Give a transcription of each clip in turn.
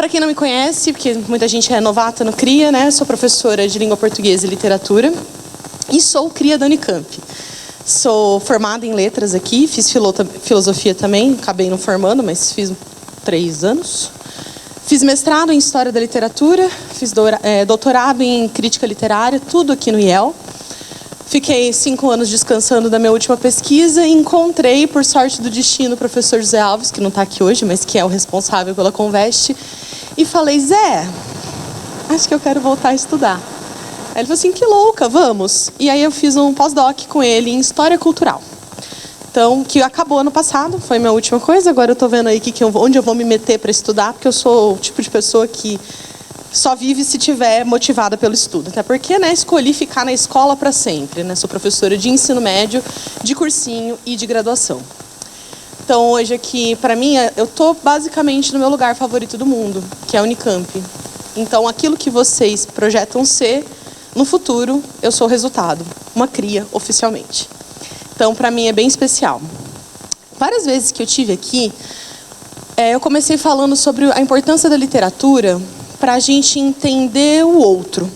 para quem não me conhece, porque muita gente é novata no CRIA, né? Sou professora de língua portuguesa e literatura e sou CRIA da Unicamp. Sou formada em letras aqui, fiz filosofia também, acabei não formando, mas fiz 3 anos. Fiz mestrado em História da Literatura, fiz doutorado em Crítica Literária, tudo aqui no IEL. Fiquei 5 anos descansando da minha última pesquisa e encontrei, por sorte do destino, o professor José Alves, que não está aqui hoje, mas que é o responsável pela Conveste, e falei: Zé, acho que eu quero voltar a estudar. Aí ele falou assim: que louca, vamos. E aí eu fiz um pós-doc com ele em História Cultural. Então, que acabou ano passado, foi minha última coisa. Agora eu estou vendo aí onde eu vou me meter para estudar, porque eu sou o tipo de pessoa que só vive se tiver motivada pelo estudo. Até porque, né, escolhi ficar na escola para sempre, né? Sou professora de ensino médio, de cursinho e de graduação. Então, hoje aqui, para mim, eu estou basicamente no meu lugar favorito do mundo, que é a Unicamp. Então, aquilo que vocês projetam ser, no futuro, eu sou o resultado. Uma cria, oficialmente. Então, para mim, é bem especial. Várias vezes que eu tive aqui, eu comecei falando sobre a importância da literatura para a gente entender o outro.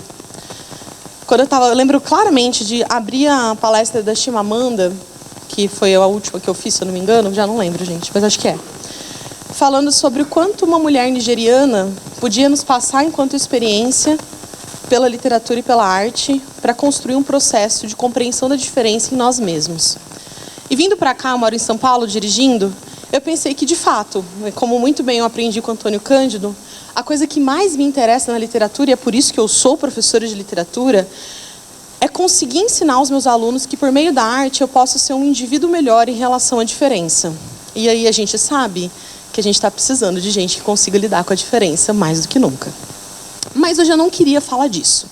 Eu lembro claramente de abrir a palestra da Chimamanda, que foi a última que eu fiz, se eu não me engano, já não lembro, gente, mas acho que é. Falando sobre o quanto uma mulher nigeriana podia nos passar enquanto experiência pela literatura e pela arte para construir um processo de compreensão da diferença em nós mesmos. E vindo para cá, eu moro em São Paulo, dirigindo, eu pensei que, de fato, como muito bem eu aprendi com Antônio Cândido, a coisa que mais me interessa na literatura, e é por isso que eu sou professora de literatura, é conseguir ensinar aos meus alunos que, por meio da arte, eu posso ser um indivíduo melhor em relação à diferença. E aí a gente sabe que a gente está precisando de gente que consiga lidar com a diferença mais do que nunca. Mas hoje eu não queria falar disso.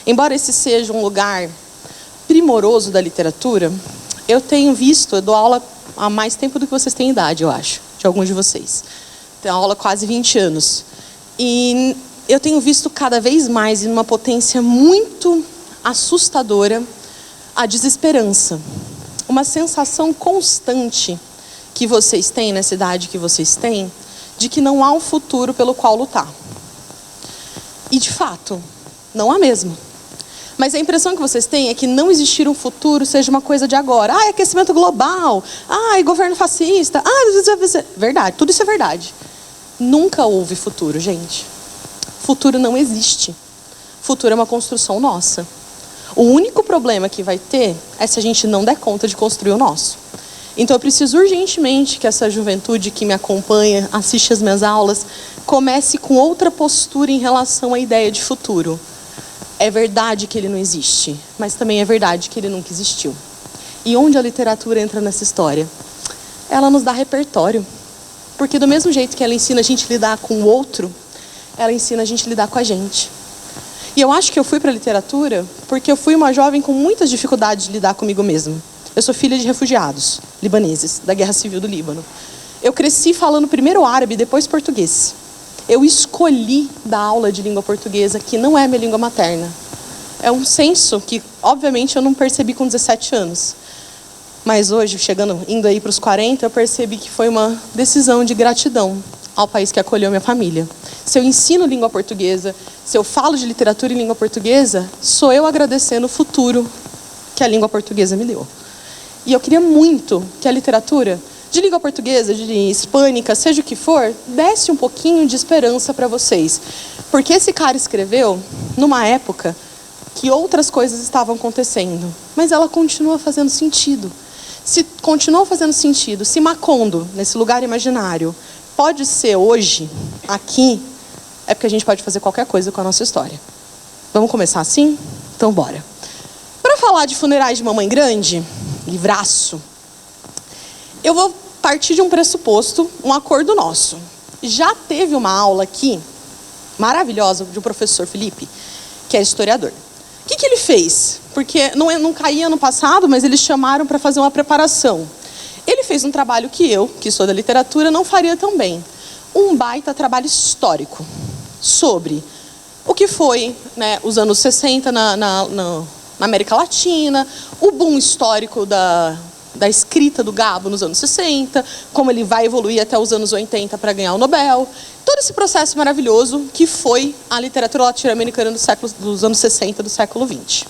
Embora esse seja um lugar primoroso da literatura, eu dou aula há mais tempo do que vocês têm idade, eu acho, de alguns de vocês. Tenho aula há quase 20 anos. E eu tenho visto cada vez mais, em uma potência muito assustadora, a desesperança. Uma sensação constante que vocês têm, nessa idade que vocês têm, de que não há um futuro pelo qual lutar. E, de fato, não há mesmo. Mas a impressão que vocês têm é que não existir um futuro seja uma coisa de agora. Ah, aquecimento global. Ah, governo fascista. Ah, verdade, tudo isso é verdade. Nunca houve futuro, gente. Futuro não existe. Futuro é uma construção nossa. O único problema que vai ter é se a gente não der conta de construir o nosso. Então eu preciso urgentemente que essa juventude que me acompanha, assiste as minhas aulas, comece com outra postura em relação à ideia de futuro. É verdade que ele não existe, mas também é verdade que ele nunca existiu. E onde a literatura entra nessa história? Ela nos dá repertório. Porque do mesmo jeito que ela ensina a gente a lidar com o outro, ela ensina a gente a lidar com a gente. E eu acho que eu fui para a literatura porque eu fui uma jovem com muitas dificuldades de lidar comigo mesma. Eu sou filha de refugiados libaneses, da Guerra Civil do Líbano. Eu cresci falando primeiro árabe, depois português. Eu escolhi dar aula de língua portuguesa, que não é minha língua materna. É um senso que, obviamente, eu não percebi com 17 anos. Mas hoje, indo aí para os 40, eu percebi que foi uma decisão de gratidão ao país que acolheu minha família. Se eu ensino língua portuguesa, se eu falo de literatura em língua portuguesa, sou eu agradecendo o futuro que a língua portuguesa me deu. E eu queria muito que a literatura de língua portuguesa, de hispânica, seja o que for, desse um pouquinho de esperança para vocês. Porque esse cara escreveu numa época que outras coisas estavam acontecendo. Mas ela continua fazendo sentido. Se continua fazendo sentido, se Macondo, nesse lugar imaginário, pode ser hoje, aqui, é porque a gente pode fazer qualquer coisa com a nossa história. Vamos começar assim? Então bora. Para falar de funerais de mamãe grande, livraço, eu vou partir de um pressuposto, um acordo nosso. Já teve uma aula aqui, maravilhosa, de um professor Felipe, que é historiador. O que ele fez? Porque não caía no passado, mas eles chamaram para fazer uma preparação. Ele fez um trabalho que eu, que sou da literatura, não faria tão bem. Um baita trabalho histórico sobre o que foi, né, os anos 60 na América Latina, o boom histórico da escrita do Gabo nos anos 60, como ele vai evoluir até os anos 80 para ganhar o Nobel. todo esse processo maravilhoso que foi a literatura latino-americana dos anos 60 do século 20.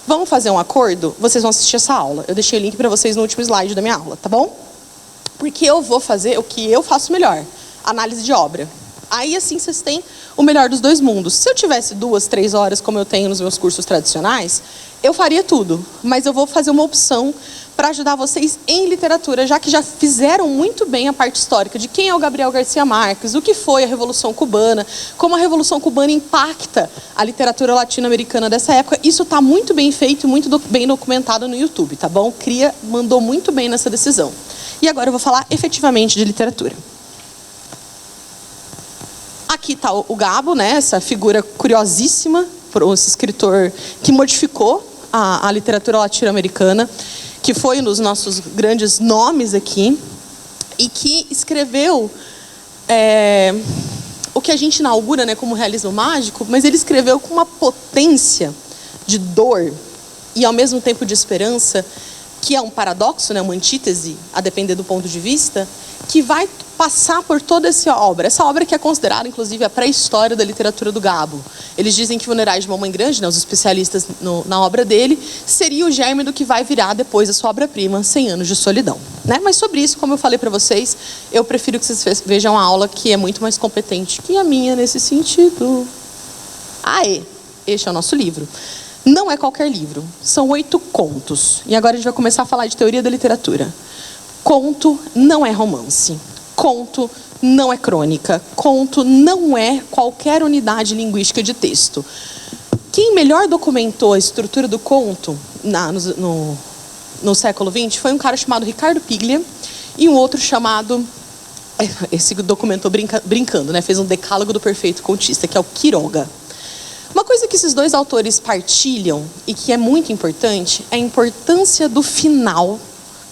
Vamos fazer um acordo? Vocês vão assistir essa aula. Eu deixei o link para vocês no último slide da minha aula, tá bom? Porque eu vou fazer o que eu faço melhor, análise de obra. Aí, assim, vocês têm o melhor dos dois mundos. Se eu tivesse 2, 3 horas, como eu tenho nos meus cursos tradicionais, eu faria tudo. Mas eu vou fazer uma opção para ajudar vocês em literatura, já que já fizeram muito bem a parte histórica de quem é o Gabriel Garcia Marques, o que foi a Revolução Cubana, como a Revolução Cubana impacta a literatura latino-americana dessa época. Isso está muito bem feito, muito bem documentado no YouTube, tá bom? CRIA mandou muito bem nessa decisão. E agora eu vou falar efetivamente de literatura. Aqui está o Gabo, né? Essa figura curiosíssima, esse escritor que modificou a literatura latino-americana, que foi um dos nossos grandes nomes aqui, e que escreveu o que a gente inaugura, né, como realismo mágico, mas ele escreveu com uma potência de dor e, ao mesmo tempo, de esperança, que é um paradoxo, né, uma antítese, a depender do ponto de vista, que vai passar por toda essa obra que é considerada, inclusive, a pré-história da literatura do Gabo. Eles dizem que Funerais de Mamãe Grande, né, os especialistas na obra dele, seria o germe do que vai virar depois a sua obra-prima, 100 Anos de Solidão. Né? Mas sobre isso, como eu falei para vocês, eu prefiro que vocês vejam a aula que é muito mais competente que a minha nesse sentido. Este é o nosso livro. Não é qualquer livro, são 8 contos. E agora a gente vai começar a falar de teoria da literatura. Conto não é romance. Conto não é crônica. Conto não é qualquer unidade linguística de texto. Quem melhor documentou a estrutura do conto no século XX foi um cara chamado Ricardo Piglia e um outro chamado... Esse documentou brincando, né? Fez um decálogo do perfeito contista, que é o Quiroga. Uma coisa que esses dois autores partilham e que é muito importante é a importância do final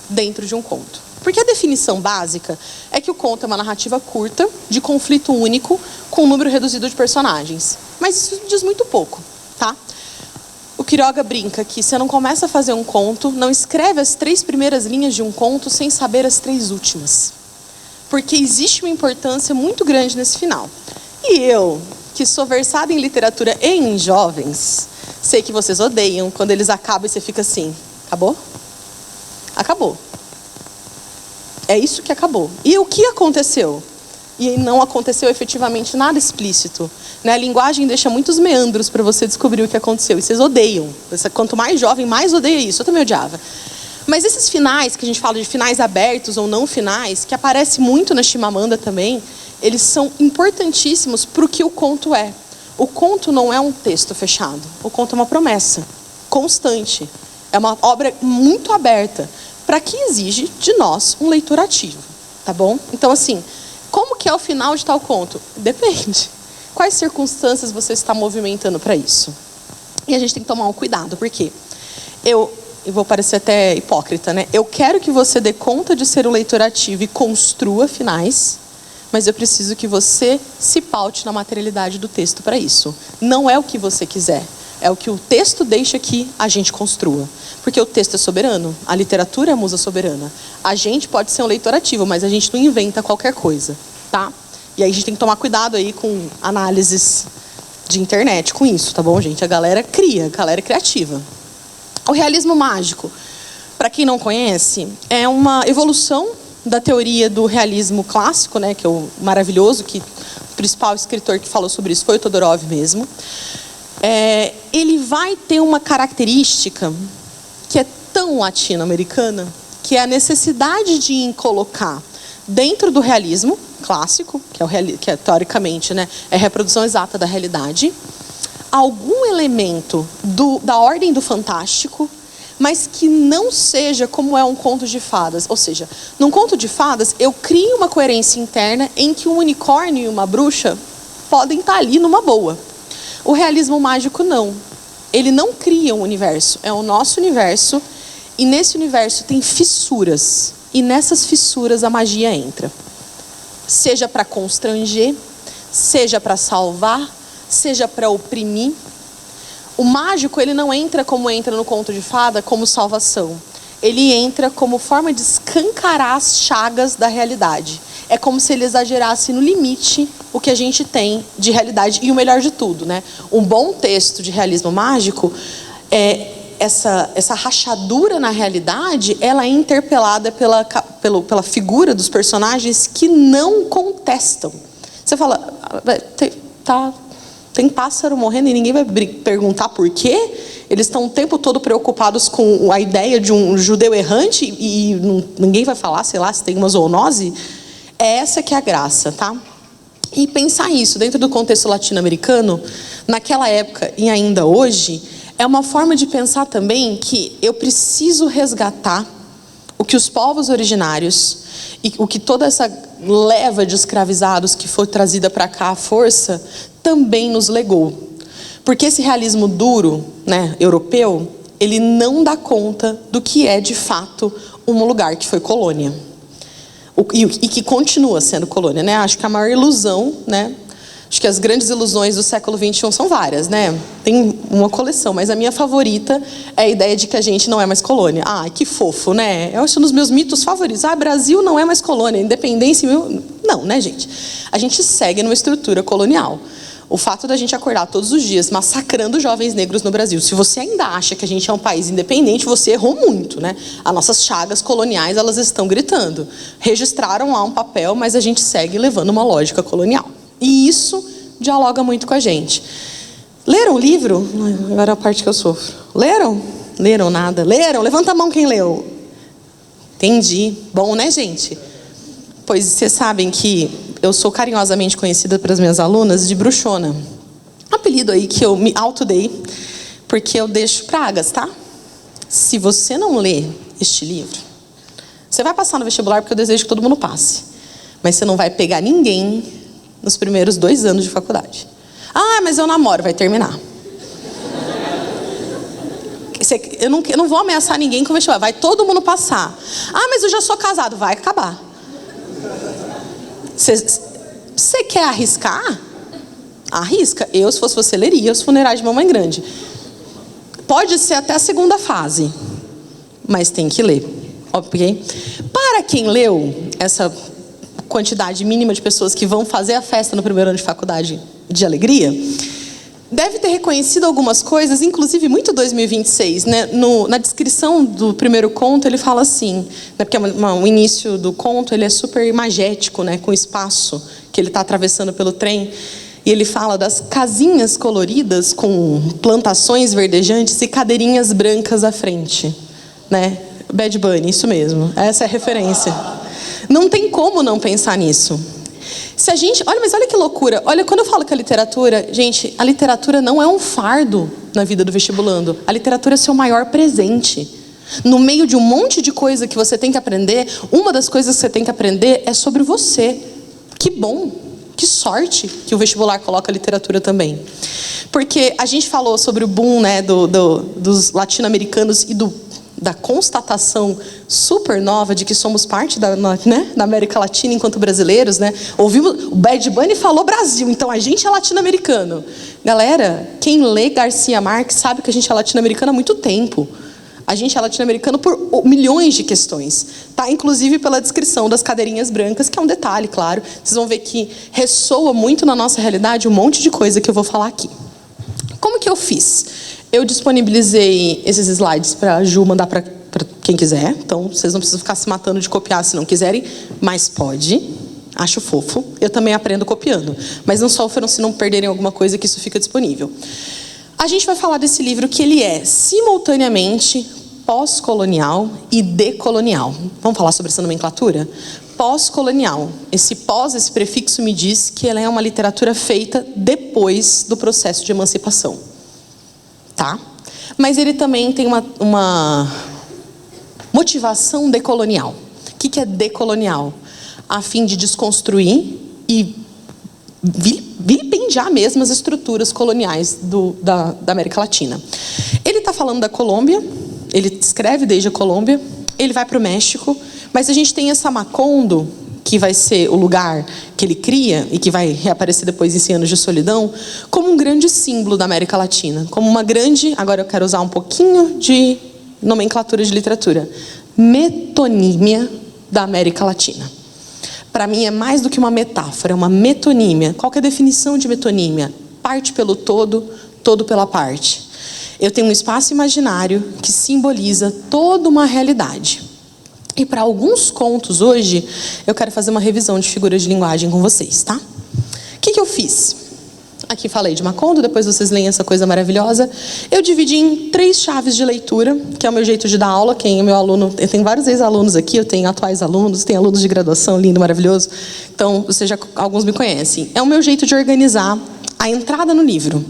dentro de um conto. Porque a definição básica é que o conto é uma narrativa curta, de conflito único, com um número reduzido de personagens. Mas isso diz muito pouco, tá? O Quiroga brinca que você não começa a fazer um conto, não escreve as 3 primeiras linhas de um conto sem saber as 3 últimas. Porque existe uma importância muito grande nesse final. E eu, que sou versada em literatura e em jovens, sei que vocês odeiam quando eles acabam e você fica assim, acabou? Acabou. É isso que acabou. E o que aconteceu? E não aconteceu efetivamente nada explícito. Né? A linguagem deixa muitos meandros para você descobrir o que aconteceu. E vocês odeiam. Quanto mais jovem, mais odeia isso. Eu também odiava. Mas esses finais, que a gente fala de finais abertos ou não finais, que aparece muito na Chimamanda também, eles são importantíssimos para o que o conto é. O conto não é um texto fechado. O conto é uma promessa constante. É uma obra muito aberta, para que exige de nós um leitor ativo, tá bom? Então, assim, como que é o final de tal conto? Depende. Quais circunstâncias você está movimentando para isso? E a gente tem que tomar um cuidado, porque eu vou parecer até hipócrita, né? Eu quero que você dê conta de ser um leitor ativo e construa finais, mas eu preciso que você se paute na materialidade do texto para isso. Não é o que você quiser, é o que o texto deixa que a gente construa. Porque o texto é soberano, a literatura é a musa soberana. A gente pode ser um leitor ativo, mas a gente não inventa qualquer coisa, tá? E aí a gente tem que tomar cuidado aí com análises de internet, com isso, tá bom, gente? A galera cria, a galera é criativa. O realismo mágico, para quem não conhece, é uma evolução da teoria do realismo clássico, né, que é o maravilhoso, que o principal escritor que falou sobre isso foi o Todorov mesmo. Ele vai ter uma característica que é tão latino-americana, que é a necessidade de colocar dentro do realismo clássico, que é teoricamente, né, é a reprodução exata da realidade, algum elemento da ordem do fantástico, mas que não seja como é um conto de fadas. Ou seja, num conto de fadas, eu crio uma coerência interna em que um unicórnio e uma bruxa podem estar ali numa boa. O realismo mágico não. Ele não cria um universo, é o nosso universo, e nesse universo tem fissuras, e nessas fissuras a magia entra. Seja para constranger, seja para salvar, seja para oprimir. O mágico, ele não entra como entra no conto de fada, como salvação. ele entra como forma de escancarar as chagas da realidade. É como se ele exagerasse no limite o que a gente tem de realidade. E o melhor de tudo, né? Um bom texto de realismo mágico, essa rachadura na realidade, ela é interpelada pela figura dos personagens que não contestam. Você fala, tem pássaro morrendo e ninguém vai perguntar por quê? Eles estão o tempo todo preocupados com a ideia de um judeu errante e ninguém vai falar, sei lá, se tem uma zoonose. É essa que é a graça, tá? E pensar isso dentro do contexto latino-americano, naquela época e ainda hoje, é uma forma de pensar também que eu preciso resgatar o que os povos originários e o que toda essa leva de escravizados que foi trazida para cá à força também nos legou. Porque esse realismo duro, né, europeu, ele não dá conta do que é de fato um lugar que foi colônia. E que continua sendo colônia, né? Acho que a maior ilusão, né? Acho que as grandes ilusões do século XXI são várias, né? Tem uma coleção, mas a minha favorita é a ideia de que a gente não é mais colônia. Ah, que fofo, né? É um dos meus mitos favoritos. Ah, Brasil não é mais colônia, independência... Não, né, gente? A gente segue numa estrutura colonial. O fato da gente acordar todos os dias massacrando jovens negros no Brasil. Se você ainda acha que a gente é um país independente, você errou muito, né? As nossas chagas coloniais, elas estão gritando. Registraram lá um papel, mas a gente segue levando uma lógica colonial. E isso dialoga muito com a gente. Leram o livro? Agora é a parte que eu sofro. Leram? Leram nada? Leram? Levanta a mão quem leu. Entendi. Bom, né, gente? Pois vocês sabem que eu sou carinhosamente conhecida pelas minhas alunas de bruxona. Um apelido aí que eu me autodei, porque eu deixo pragas, tá? Se você não lê este livro, você vai passar no vestibular, porque eu desejo que todo mundo passe. Mas você não vai pegar ninguém nos primeiros 2 anos de faculdade. Ah, mas eu namoro, vai terminar. Eu não vou ameaçar ninguém com vestibular, vai todo mundo passar. Ah, mas eu já sou casado, vai acabar. Você quer arriscar? Arrisca. Eu, se fosse você, leria Os Funerais de Mamãe Grande. Pode ser até a 2ª fase, mas tem que ler, ok? Para quem leu, essa quantidade mínima de pessoas que vão fazer a festa no primeiro ano de faculdade de alegria, deve ter reconhecido algumas coisas, inclusive muito 2026, né? Na descrição do primeiro conto, ele fala assim, né? Porque o início do conto ele é super imagético, né? Com o espaço que ele está atravessando pelo trem. E ele fala das casinhas coloridas com plantações verdejantes e cadeirinhas brancas à frente, né? Bad Bunny, isso mesmo. Essa é a referência. Não tem como não pensar nisso. Se a gente... mas olha que loucura. Olha, quando eu falo que a literatura... Gente, a literatura não é um fardo na vida do vestibulando. A literatura é seu maior presente. No meio de um monte de coisa que você tem que aprender, uma das coisas que você tem que aprender é sobre você. Que bom, que sorte que o vestibular coloca a literatura também. Porque a gente falou sobre o boom, né, dos latino-americanos e da constatação super nova de que somos parte da América Latina enquanto brasileiros, né? Ouvimos, o Bad Bunny falou Brasil, então a gente é latino-americano. Galera, quem lê Garcia Marques sabe que a gente é latino-americano há muito tempo. A gente é latino-americano por milhões de questões, tá? Inclusive pela descrição das cadeirinhas brancas, que é um detalhe, claro. Vocês vão ver que ressoa muito na nossa realidade um monte de coisa que eu vou falar aqui. Como que eu fiz? Eu disponibilizei esses slides para a Ju mandar para quem quiser. Então, vocês não precisam ficar se matando de copiar se não quiserem, mas pode. Acho fofo. Eu também aprendo copiando. Mas não sofram se não perderem alguma coisa, que isso fica disponível. A gente vai falar desse livro que ele é simultaneamente pós-colonial e decolonial. Vamos falar sobre essa nomenclatura? Pós-colonial. Esse prefixo me diz que ela é uma literatura feita depois do processo de emancipação. Tá? Mas ele também tem uma motivação decolonial. O que é decolonial? A fim de desconstruir e vilipendiar mesmo as estruturas coloniais da América Latina. Ele está falando da Colômbia, ele escreve desde a Colômbia, ele vai para o México, mas a gente tem essa Macondo, que vai ser o lugar que ele cria e que vai reaparecer depois em 100 Anos de Solidão, como um grande símbolo da América Latina, como uma grande... Agora eu quero usar um pouquinho de nomenclatura de literatura. Metonímia da América Latina. Para mim é mais do que uma metáfora, é uma metonímia. Qual que é a definição de metonímia? Parte pelo todo, todo pela parte. Eu tenho um espaço imaginário que simboliza toda uma realidade. E para alguns contos hoje, eu quero fazer uma revisão de figuras de linguagem com vocês, tá? O que eu fiz? Aqui falei de Macondo, depois vocês leem essa coisa maravilhosa. Eu dividi em 3 chaves de leitura, que é o meu jeito de dar aula. Quem é meu aluno, eu tenho vários ex-alunos aqui, eu tenho atuais alunos, tenho alunos de graduação, lindo, maravilhoso. Então, alguns me conhecem. É o meu jeito de organizar a entrada no livro.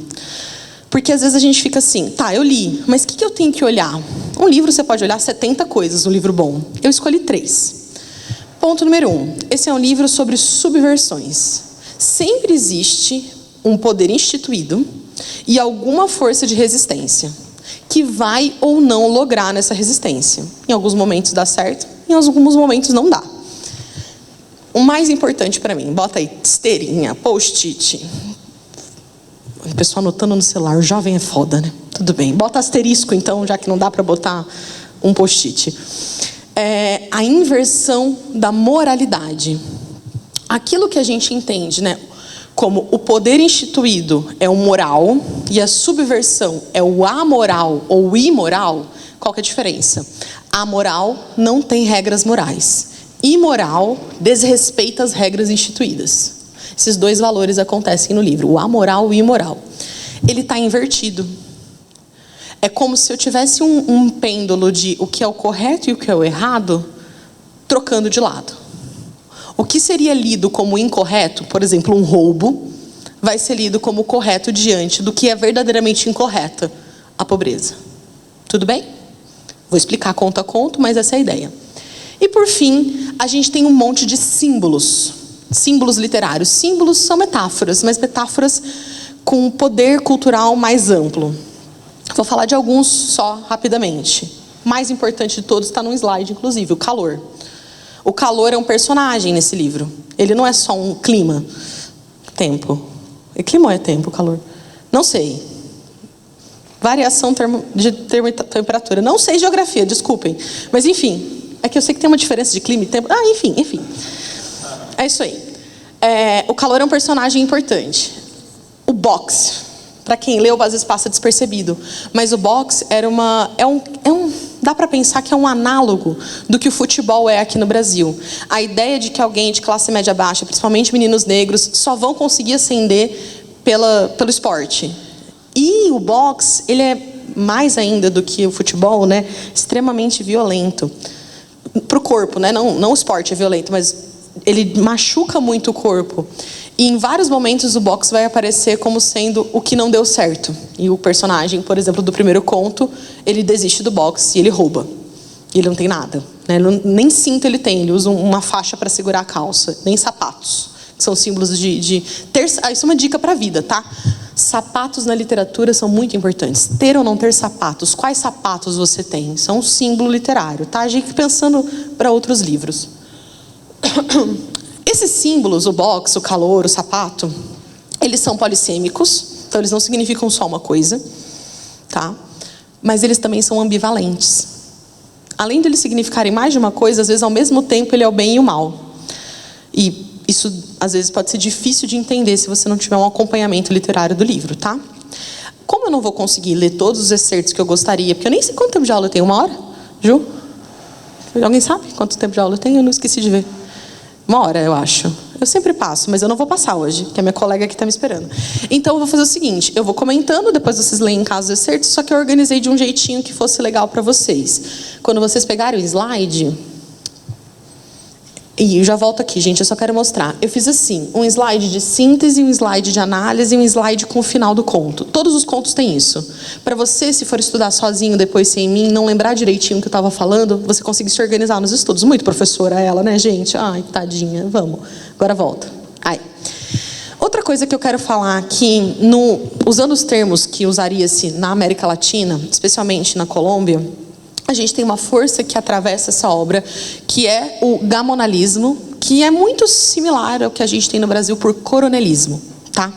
Porque às vezes a gente fica assim, tá, eu li, mas o que eu tenho que olhar? Um livro você pode olhar 70 coisas, um livro bom. Eu escolhi 3. Ponto número 1. Esse é um livro sobre subversões. Sempre existe um poder instituído e alguma força de resistência que vai ou não lograr nessa resistência. Em alguns momentos dá certo, em alguns momentos não dá. O mais importante para mim, bota aí esteirinha, post-it. O pessoal anotando no celular, o jovem é foda, né? Tudo bem, bota asterisco então, já que não dá para botar um post-it. É a inversão da moralidade. Aquilo que a gente entende, né? Como o poder instituído é o moral e a subversão é o amoral ou imoral, qual que é a diferença? Amoral não tem regras morais. Imoral desrespeita as regras instituídas. Esses 2 valores acontecem no livro, o amoral e o imoral. Ele está invertido. É como se eu tivesse um pêndulo de o que é o correto e o que é o errado, trocando de lado. O que seria lido como incorreto, por exemplo, um roubo, vai ser lido como correto diante do que é verdadeiramente incorreto, a pobreza. Tudo bem? Vou explicar conto a conto, mas essa é a ideia. E por fim, a gente tem um monte de símbolos. Símbolos literários. Símbolos são metáforas, mas metáforas com um poder cultural mais amplo. Vou falar de alguns só rapidamente. O mais importante de todos está num slide, inclusive, o calor. O calor é um personagem nesse livro. Ele não é só um clima. Tempo. É clima ou é tempo, calor? Não sei. Variação de temperatura. Não sei geografia, desculpem. Mas enfim, é que eu sei que tem uma diferença de clima e tempo. Enfim. É isso aí. O calor é um personagem importante. O boxe. Para quem leu, às vezes passa despercebido. Mas o boxe dá para pensar que é um análogo do que o futebol é aqui no Brasil. A ideia de que alguém de classe média baixa, principalmente meninos negros, só vão conseguir ascender pelo esporte. E o boxe, ele é mais ainda do que o futebol, né? Extremamente violento. Para o corpo, né? Não o esporte é violento, mas ele machuca muito o corpo. E em vários momentos o boxe vai aparecer como sendo o que não deu certo. E o personagem, por exemplo, do primeiro conto, ele desiste do boxe e ele rouba. E ele não tem nada, né? Nem cinto ele tem, ele usa uma faixa para segurar a calça, nem sapatos. Que são símbolos de ter... isso é uma dica para a vida, tá? Sapatos na literatura são muito importantes. Ter ou não ter sapatos. Quais sapatos você tem? São um símbolo literário, tá? A gente pensando para outros livros. Esses símbolos, o boxe, o calor, o sapato, eles são polissêmicos, então eles não significam só uma coisa, tá? Mas eles também são ambivalentes. Além de eles significarem mais de uma coisa, às vezes ao mesmo tempo ele é o bem e o mal. E isso às vezes pode ser difícil de entender se você não tiver um acompanhamento literário do livro, tá? Como eu não vou conseguir ler todos os excertos que eu gostaria, porque eu nem sei quanto tempo de aula eu tenho, 1 hora? Ju? Alguém sabe quanto tempo de aula eu tenho? Eu não esqueci de ver. 1 hora, eu acho. Eu sempre passo, mas eu não vou passar hoje, que é minha colega que está me esperando. Então, eu vou fazer o seguinte, eu vou comentando, depois vocês leem em casa os excertos, só que eu organizei de um jeitinho que fosse legal para vocês. Quando vocês pegarem o slide... E eu já volto aqui, gente, eu só quero mostrar. Eu fiz assim, um slide de síntese, um slide de análise e um slide com o final do conto. Todos os contos têm isso. Para você, se for estudar sozinho, depois sem mim, não lembrar direitinho o que eu estava falando, você conseguir se organizar nos estudos. Muito professora ela, né, gente? Ai, tadinha, vamos. Agora volta. Outra coisa que eu quero falar aqui, usando os termos que usaria-se na América Latina, especialmente na Colômbia, a gente tem uma força que atravessa essa obra, que é o gamonalismo, que é muito similar ao que a gente tem no Brasil por coronelismo, tá?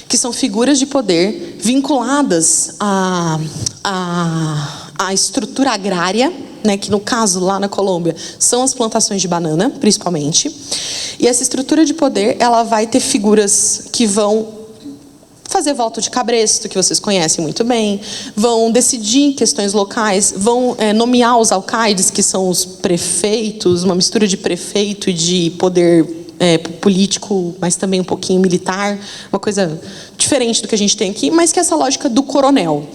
Que são figuras de poder vinculadas a a estrutura agrária, né, que no caso lá na Colômbia são as plantações de banana, principalmente. E essa estrutura de poder, ela vai ter figuras que vão fazer voto de cabresto, que vocês conhecem muito bem, vão decidir questões locais, vão nomear os alcaides, que são os prefeitos, uma mistura de prefeito e de poder político, mas também um pouquinho militar, uma coisa diferente do que a gente tem aqui, mas que é essa lógica do coronel.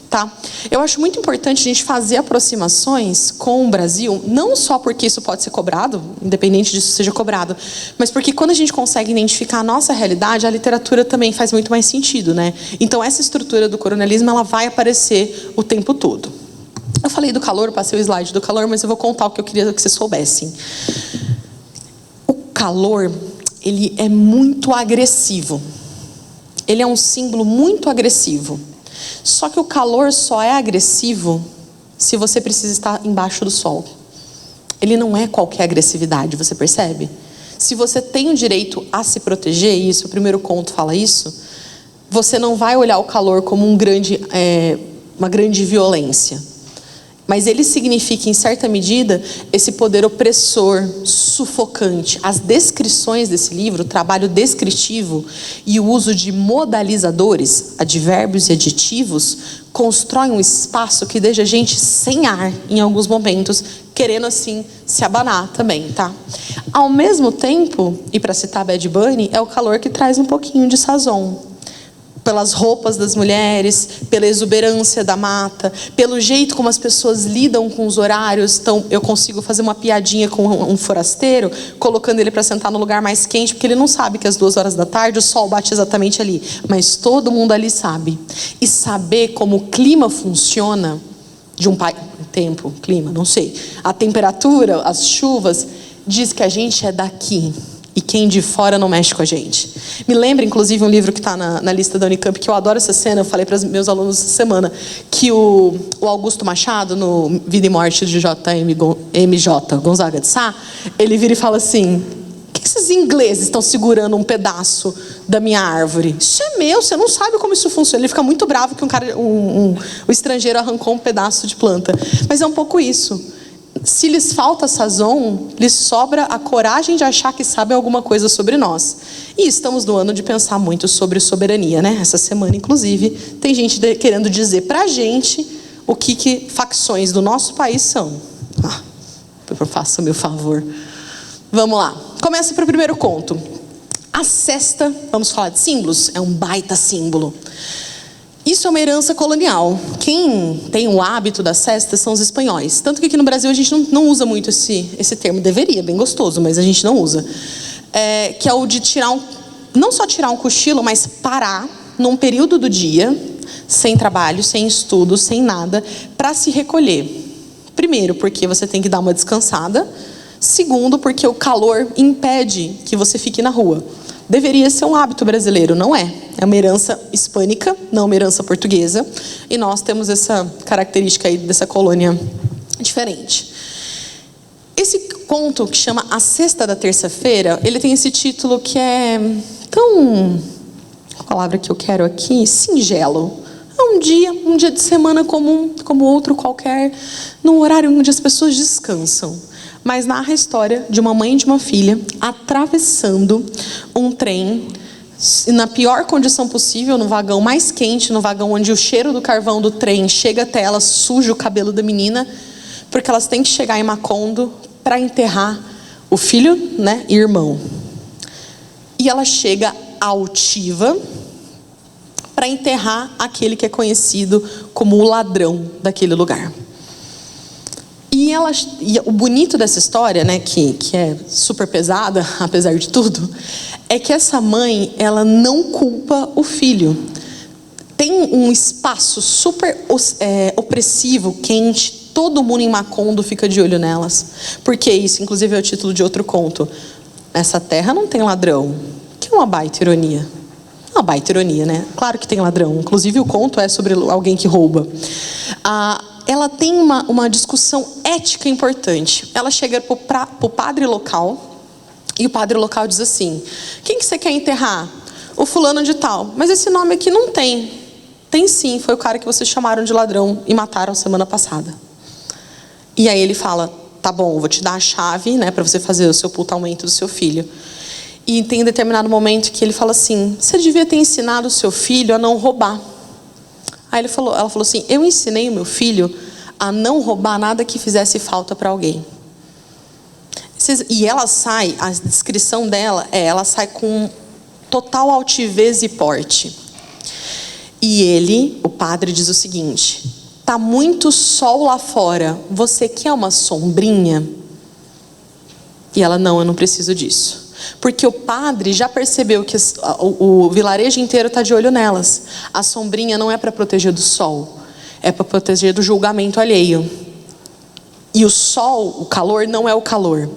Tá? Eu acho muito importante a gente fazer aproximações com o Brasil, não só porque isso pode ser cobrado, independente disso seja cobrado, mas porque quando a gente consegue identificar a nossa realidade, a literatura também faz muito mais sentido, né? Então essa estrutura do coronelismo, ela vai aparecer o tempo todo. Eu falei do calor, passei o slide do calor, mas eu vou contar o que eu queria que vocês soubessem. O calor, ele é muito agressivo. Ele é um símbolo muito agressivo. Só que o calor só é agressivo se você precisa estar embaixo do sol. Ele não é qualquer agressividade, você percebe? Se você tem o direito a se proteger, e isso, o primeiro conto fala isso, você não vai olhar o calor como uma grande violência. Mas ele significa, em certa medida, esse poder opressor, sufocante. As descrições desse livro, o trabalho descritivo e o uso de modalizadores, advérbios e adjetivos, constroem um espaço que deixa a gente sem ar em alguns momentos, querendo assim se abanar também, tá? Ao mesmo tempo, e para citar Bad Bunny, é o calor que traz um pouquinho de sazon. Pelas roupas das mulheres, pela exuberância da mata, pelo jeito como as pessoas lidam com os horários. Então, eu consigo fazer uma piadinha com um forasteiro, colocando ele para sentar no lugar mais quente, porque ele não sabe que às 2 horas da tarde o sol bate exatamente ali. Mas todo mundo ali sabe. E saber como o clima funciona, de um tempo, clima, não sei. A temperatura, as chuvas, diz que a gente é daqui. E quem de fora não mexe com a gente. Me lembra, inclusive, um livro que está na lista da Unicamp, que eu adoro essa cena, eu falei para os meus alunos essa semana, que o Augusto Machado, no Vida e Morte de J.M.J. Gonzaga de Sá, ele vira e fala assim: por que esses ingleses estão segurando um pedaço da minha árvore? Isso é meu, você não sabe como isso funciona. Ele fica muito bravo que o estrangeiro arrancou um pedaço de planta. Mas é um pouco isso. Se lhes falta sazon, lhes sobra a coragem de achar que sabem alguma coisa sobre nós. E estamos no ano de pensar muito sobre soberania, né? Essa semana, inclusive, tem gente querendo dizer pra gente o que facções do nosso país são. Faça meu favor. Vamos lá. Começa para o primeiro conto. A cesta, vamos falar de símbolos? É um baita símbolo. Isso é uma herança colonial. Quem tem o hábito da cesta são os espanhóis. Tanto que aqui no Brasil a gente não usa muito esse termo. Deveria, bem gostoso, mas a gente não usa. Que é o de não só tirar um cochilo, mas parar num período do dia, sem trabalho, sem estudo, sem nada, para se recolher. Primeiro, porque você tem que dar uma descansada. Segundo, porque o calor impede que você fique na rua. Deveria ser um hábito brasileiro, não é? É uma herança hispânica, não uma herança portuguesa. E nós temos essa característica aí dessa colônia diferente. Esse conto, que chama A Sexta da Terça-feira, ele tem esse título que é tão... a palavra que eu quero aqui, singelo. É um dia de semana comum, como outro qualquer, num horário onde as pessoas descansam. Mas narra a história de uma mãe e de uma filha atravessando um trem na pior condição possível, no vagão mais quente, no vagão onde o cheiro do carvão do trem chega até elas, suja o cabelo da menina, porque elas têm que chegar em Macondo para enterrar o filho, né, e irmão. E ela chega altiva para enterrar aquele que é conhecido como o ladrão daquele lugar. E o bonito dessa história, né, que é super pesada, apesar de tudo, é que essa mãe, ela não culpa o filho. Tem um espaço super opressivo, quente, todo mundo em Macondo fica de olho nelas. Porque isso, inclusive, é o título de outro conto. Essa terra não tem ladrão. Que é uma baita ironia. Uma baita ironia, né? Claro que tem ladrão. Inclusive, o conto é sobre alguém que rouba. Ela tem uma discussão ética importante. Ela chega para o padre local, e o padre local diz assim: quem que você quer enterrar? O fulano de tal. Mas esse nome aqui não tem Tem sim, foi o cara que vocês chamaram de ladrão e mataram semana passada. E aí ele fala, tá bom, eu vou te dar a chave, né, para você fazer o sepultamento do seu filho. E tem um determinado momento que ele fala assim, você devia ter ensinado o seu filho a não roubar. Aí ela falou assim, eu ensinei o meu filho a não roubar nada que fizesse falta para alguém. E ela sai, a descrição dela ela sai com total altivez e porte. E ele, o padre, diz o seguinte, tá muito sol lá fora, você quer uma sombrinha? E ela, não, eu não preciso disso. Porque o padre já percebeu que o vilarejo inteiro está de olho nelas. A sombrinha não é para proteger do sol, é para proteger do julgamento alheio. E o sol, o calor, não é o calor.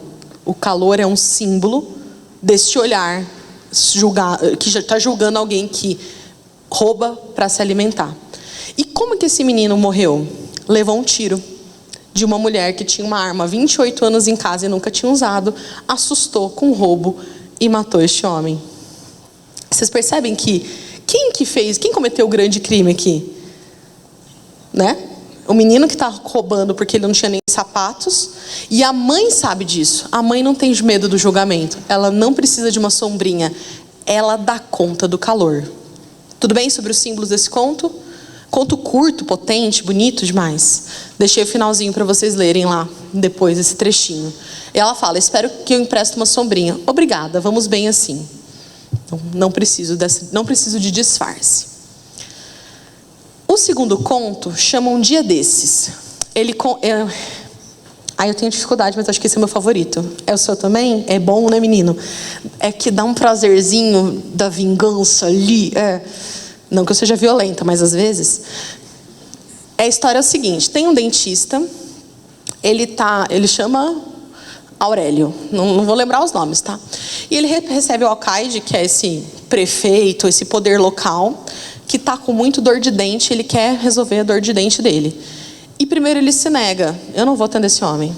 O calor é um símbolo desse olhar que já está julgando alguém que rouba para se alimentar. E como que esse menino morreu? Levou um tiro de uma mulher que tinha uma arma há 28 anos em casa e nunca tinha usado, assustou com roubo e matou este homem. Vocês percebem que quem cometeu o grande crime aqui? Né? O menino que está roubando porque ele não tinha nem sapatos, e a mãe sabe disso. A mãe não tem medo do julgamento, ela não precisa de uma sombrinha, ela dá conta do calor. Tudo bem sobre os símbolos desse conto? Conto curto, potente, bonito demais. Deixei o finalzinho para vocês lerem lá, depois esse trechinho. E ela fala, espero que eu empreste uma sombrinha. Obrigada, vamos bem assim. Não preciso de disfarce. O segundo conto chama Um Dia Desses. Eu tenho dificuldade, mas acho que esse é meu favorito. É o seu também? É bom, né, menino? É que dá um prazerzinho da vingança ali. Não que eu seja violenta, mas às vezes. A história é o seguinte, tem um dentista, ele chama Aurélio, não vou lembrar os nomes, tá? E ele recebe o alcaide, que é esse prefeito, esse poder local, que está com muito dor de dente, ele quer resolver a dor de dente dele. E primeiro ele se nega, eu não vou atender esse homem.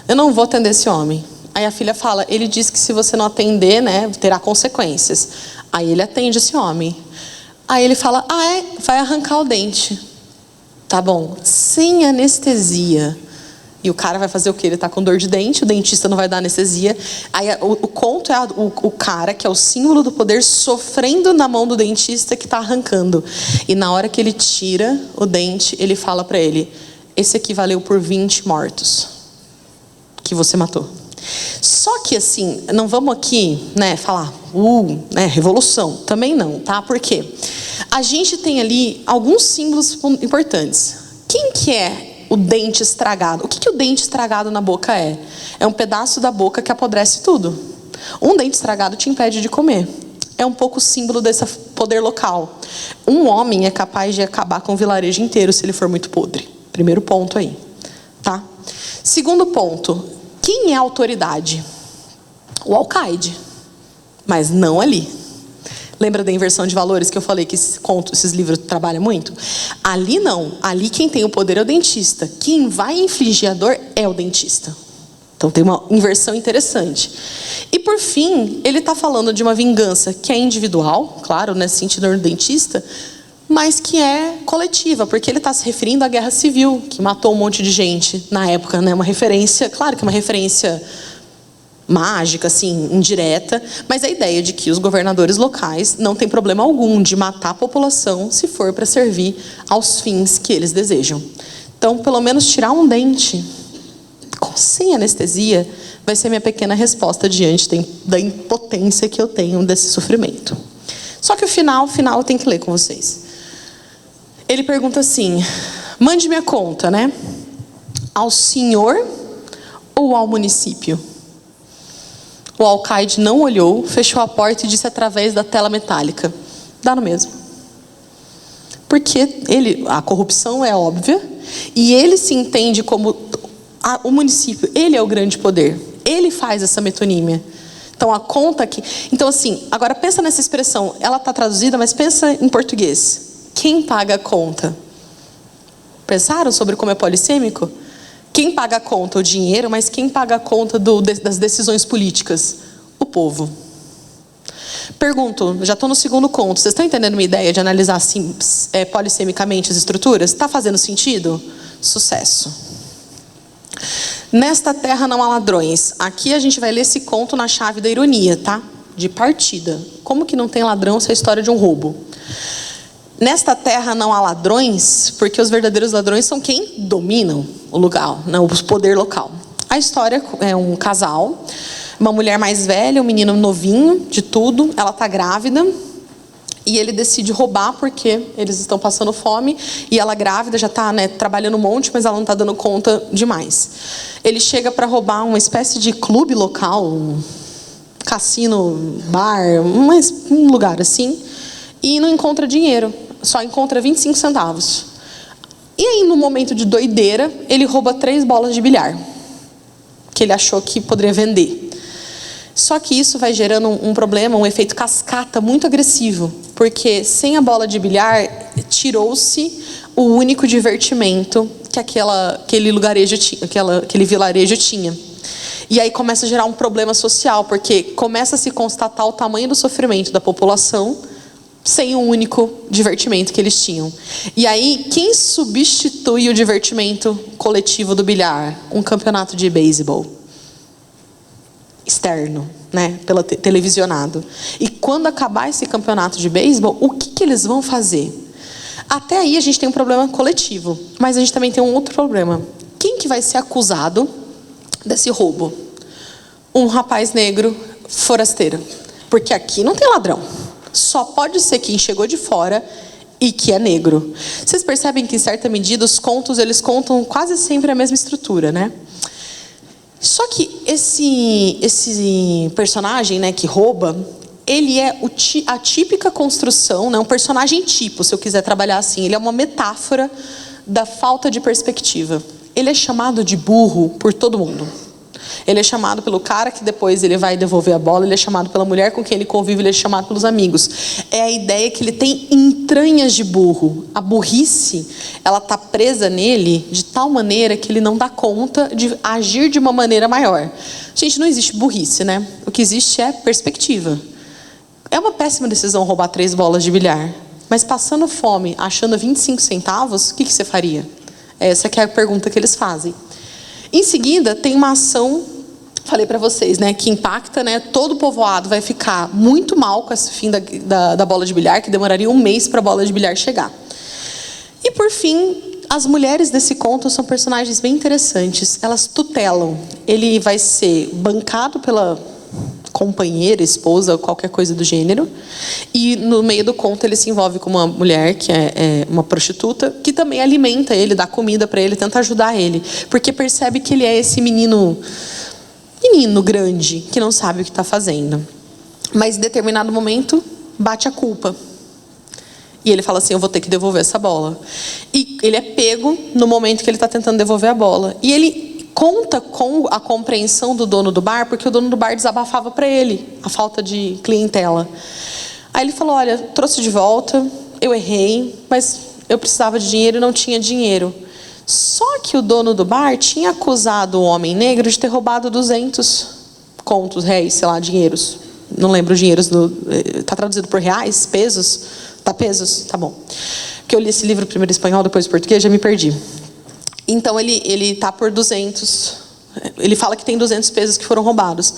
Eu não vou atender esse homem. Aí a filha fala, ele diz que se você não atender, né, terá consequências. Aí ele atende esse homem. Aí ele fala, vai arrancar o dente. Tá bom, sem anestesia. E o cara vai fazer o quê? Ele tá com dor de dente, o dentista não vai dar anestesia. Aí o conto é o cara, que é o símbolo do poder, sofrendo na mão do dentista que tá arrancando. E na hora que ele tira o dente, ele fala para ele, esse aqui valeu por 20 mortos que você matou. Só que assim, não vamos aqui, né, falar, revolução. Também não, tá? Por quê? A gente tem ali alguns símbolos importantes. Quem que é o dente estragado? O que o dente estragado na boca é? É um pedaço da boca que apodrece tudo. Um dente estragado te impede de comer. É um pouco o símbolo desse poder local. Um homem é capaz de acabar com o vilarejo inteiro se ele for muito podre. Primeiro ponto aí, tá? Segundo ponto, quem é a autoridade? O alcaide, mas não ali. Lembra da inversão de valores que eu falei que esses livros trabalham muito? Ali não. Ali quem tem o poder é o dentista. Quem vai infligir a dor é o dentista. Então tem uma inversão interessante. E por fim, ele está falando de uma vingança que é individual, claro, nesse sentido do dentista, mas que é coletiva, porque ele está se referindo à guerra civil, que matou um monte de gente na época, né? Uma referência, claro que é uma referência mágica, assim, indireta, mas a ideia de que os governadores locais não têm problema algum de matar a população se for para servir aos fins que eles desejam. Então, pelo menos tirar um dente sem anestesia vai ser minha pequena resposta diante da impotência que eu tenho desse sofrimento. Só que o final eu tenho que ler com vocês. Ele pergunta assim, mande minha conta, né? Ao senhor ou ao município? O alcaide não olhou, fechou a porta e disse através da tela metálica, dá no mesmo. Porque a corrupção é óbvia, e ele se entende como o município, ele é o grande poder, ele faz essa metonímia. Então a conta que... Então assim, agora pensa nessa expressão, ela está traduzida, mas pensa em português. Quem paga a conta? Pensaram sobre como é polissêmico? Quem paga a conta? O dinheiro, mas quem paga a conta das decisões políticas? O povo. Pergunto, já estou no segundo conto. Vocês estão entendendo minha ideia de analisar assim, polissemicamente as estruturas? Está fazendo sentido? Sucesso. Nesta terra não há ladrões. Aqui a gente vai ler esse conto na chave da ironia, tá? De partida. Como que não tem ladrão se é a história de um roubo? Nesta terra não há ladrões, porque os verdadeiros ladrões são quem dominam o lugar, né, o poder local. A história é um casal, uma mulher mais velha, um menino novinho de tudo, ela está grávida e ele decide roubar porque eles estão passando fome e ela grávida já está, né, trabalhando um monte, mas ela não está dando conta demais. Ele chega para roubar uma espécie de clube local, um cassino, bar, um lugar assim, e não encontra dinheiro. Só encontra 25 centavos. E aí, no momento de doideira, ele rouba 3 bolas de bilhar, que ele achou que poderia vender. Só que isso vai gerando um problema, um efeito cascata muito agressivo, porque sem a bola de bilhar, tirou-se o único divertimento que aquele vilarejo tinha. E aí começa a gerar um problema social, porque começa a se constatar o tamanho do sofrimento da população, sem um único divertimento que eles tinham. E aí, quem substitui o divertimento coletivo do bilhar? Um campeonato de beisebol externo, né? Televisionado. E quando acabar esse campeonato de beisebol, o que eles vão fazer? Até aí a gente tem um problema coletivo, mas a gente também tem um outro problema. Quem que vai ser acusado desse roubo? Um rapaz negro forasteiro. Porque aqui não tem ladrão. Só pode ser quem chegou de fora e que é negro. Vocês percebem que, em certa medida, os contos, eles contam quase sempre a mesma estrutura, né? Só que esse personagem, né, que rouba, ele é a típica construção, né, um personagem tipo, se eu quiser trabalhar assim. Ele é uma metáfora da falta de perspectiva. Ele é chamado de burro por todo mundo. Ele é chamado pelo cara que depois ele vai devolver a bola, ele é chamado pela mulher com quem ele convive, ele é chamado pelos amigos. É a ideia que ele tem entranhas de burro. A burrice, ela está presa nele de tal maneira que ele não dá conta de agir de uma maneira maior. Gente, não existe burrice, né? O que existe é perspectiva. É uma péssima decisão roubar 3 bolas de bilhar. Mas passando fome, achando 25 centavos, o que você faria? Essa que é a pergunta que eles fazem. Em seguida, tem uma ação, falei para vocês, né, que impacta, né, todo o povoado vai ficar muito mal com esse fim da bola de bilhar, que demoraria 1 mês para a bola de bilhar chegar. E, por fim, as mulheres desse conto são personagens bem interessantes. Elas tutelam. Ele vai ser bancado pela companheira, esposa, qualquer coisa do gênero. E no meio do conto ele se envolve com uma mulher, que é uma prostituta, que também alimenta ele, dá comida para ele, tenta ajudar ele. Porque percebe que ele é esse menino grande, que não sabe o que está fazendo. Mas em determinado momento, bate a culpa. E ele fala assim, eu vou ter que devolver essa bola. E ele é pego no momento que ele está tentando devolver a bola. E ele conta com a compreensão do dono do bar, porque o dono do bar desabafava para ele a falta de clientela. Aí ele falou, olha, trouxe de volta, eu errei, mas eu precisava de dinheiro e não tinha dinheiro. Só que o dono do bar tinha acusado o homem negro de ter roubado 200 contos, réis, sei lá, dinheiros. Não lembro os dinheiros, está traduzido por reais, pesos? Tá, pesos? Tá bom. Porque eu li esse livro primeiro em espanhol, depois em português, já me perdi. Então ele tá por 200. Ele fala que tem 200 pesos que foram roubados.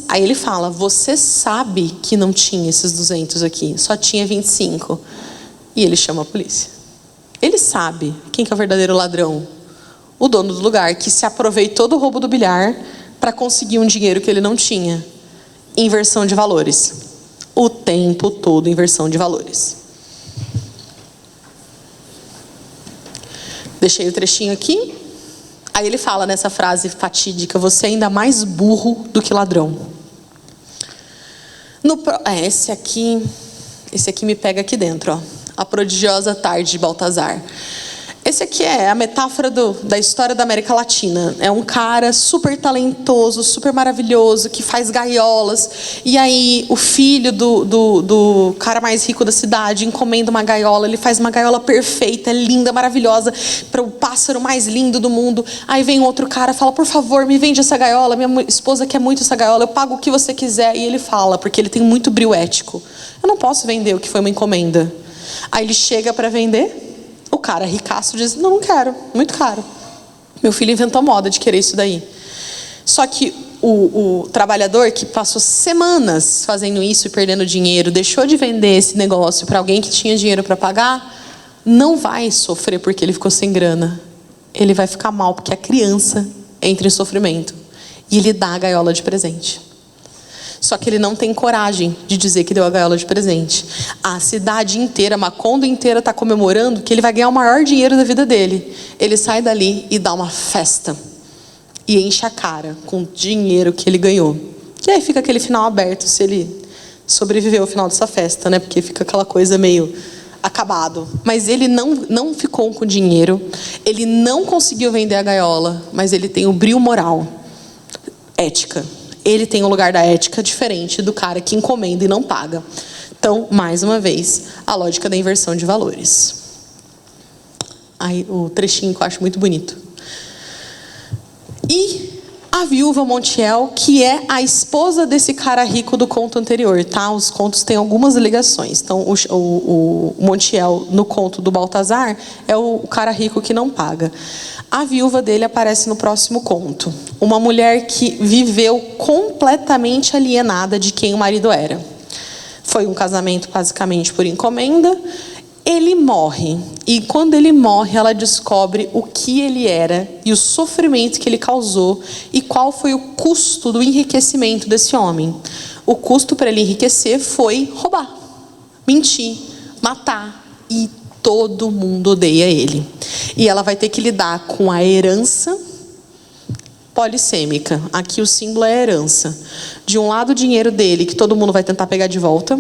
Aí ele fala, você sabe que não tinha esses 200 aqui, só tinha 25. E ele chama a polícia. Ele sabe quem que é o verdadeiro ladrão. O dono do lugar, que se aproveitou do roubo do bilhar para conseguir um dinheiro que ele não tinha. Inversão de valores. O tempo todo inversão de valores. Deixei o trechinho aqui. Aí ele fala nessa frase fatídica, você é ainda mais burro do que ladrão. Esse aqui me pega aqui dentro, ó. A prodigiosa tarde de Baltazar. Esse aqui é a metáfora da história da América Latina. É um cara super talentoso, super maravilhoso, que faz gaiolas. E aí o filho do cara mais rico da cidade encomenda uma gaiola. Ele faz uma gaiola perfeita, linda, maravilhosa, para o pássaro mais lindo do mundo. Aí vem outro cara e fala, por favor, me vende essa gaiola. Minha esposa quer muito essa gaiola, eu pago o que você quiser. E ele fala, porque ele tem muito brio ético. Eu não posso vender o que foi uma encomenda. Aí ele chega para vender. O cara ricaço diz, não quero, muito caro. Meu filho inventou moda de querer isso daí. Só que o trabalhador que passou semanas fazendo isso e perdendo dinheiro, deixou de vender esse negócio para alguém que tinha dinheiro para pagar, não vai sofrer porque ele ficou sem grana. Ele vai ficar mal porque a criança entra em sofrimento. E ele dá a gaiola de presente. Só que ele não tem coragem de dizer que deu a gaiola de presente. A cidade inteira, Macondo inteira está comemorando que ele vai ganhar o maior dinheiro da vida dele. Ele sai dali e dá uma festa. E enche a cara com o dinheiro que ele ganhou. E aí fica aquele final aberto, se ele sobreviveu ao final dessa festa, né? Porque fica aquela coisa meio acabado. Mas ele não ficou com dinheiro. Ele não conseguiu vender a gaiola. Mas ele tem o brio moral. Ética. Ele tem um lugar da ética diferente do cara que encomenda e não paga. Então, mais uma vez, a lógica da inversão de valores. Aí, o trechinho que eu acho muito bonito. E a viúva Montiel, que é a esposa desse cara rico do conto anterior, tá? Os contos têm algumas ligações. Então, o Montiel, no conto do Baltazar, é o cara rico que não paga. A viúva dele aparece no próximo conto. Uma mulher que viveu completamente alienada de quem o marido era. Foi um casamento basicamente por encomenda. Ele morre. E quando ele morre, ela descobre o que ele era e o sofrimento que ele causou e qual foi o custo do enriquecimento desse homem. O custo para ele enriquecer foi roubar, mentir, matar e todo mundo odeia ele. E ela vai ter que lidar com a herança polissêmica. Aqui o símbolo é a herança. De um lado o dinheiro dele, que todo mundo vai tentar pegar de volta.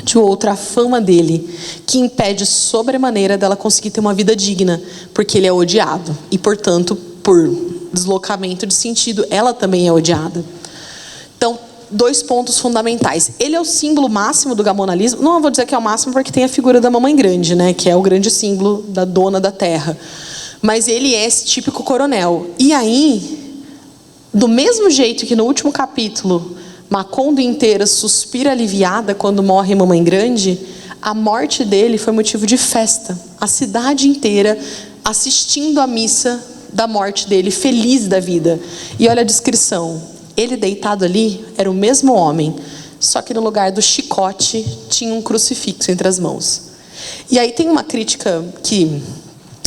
De outro a fama dele, que impede sobremaneira dela conseguir ter uma vida digna. Porque ele é odiado. E portanto, por deslocamento de sentido, ela também é odiada. Então, 2 pontos fundamentais. Ele é o símbolo máximo do gamonalismo. Não vou dizer que é o máximo porque tem a figura da mamãe grande, né? Que é o grande símbolo da dona da terra. Mas ele é esse típico coronel. E aí, do mesmo jeito que no último capítulo, Macondo inteira suspira aliviada quando morre mamãe grande, a morte dele foi motivo de festa. A cidade inteira assistindo a missa da morte dele, feliz da vida. E olha a descrição. Ele deitado ali era o mesmo homem, só que no lugar do chicote tinha um crucifixo entre as mãos. E aí tem uma crítica que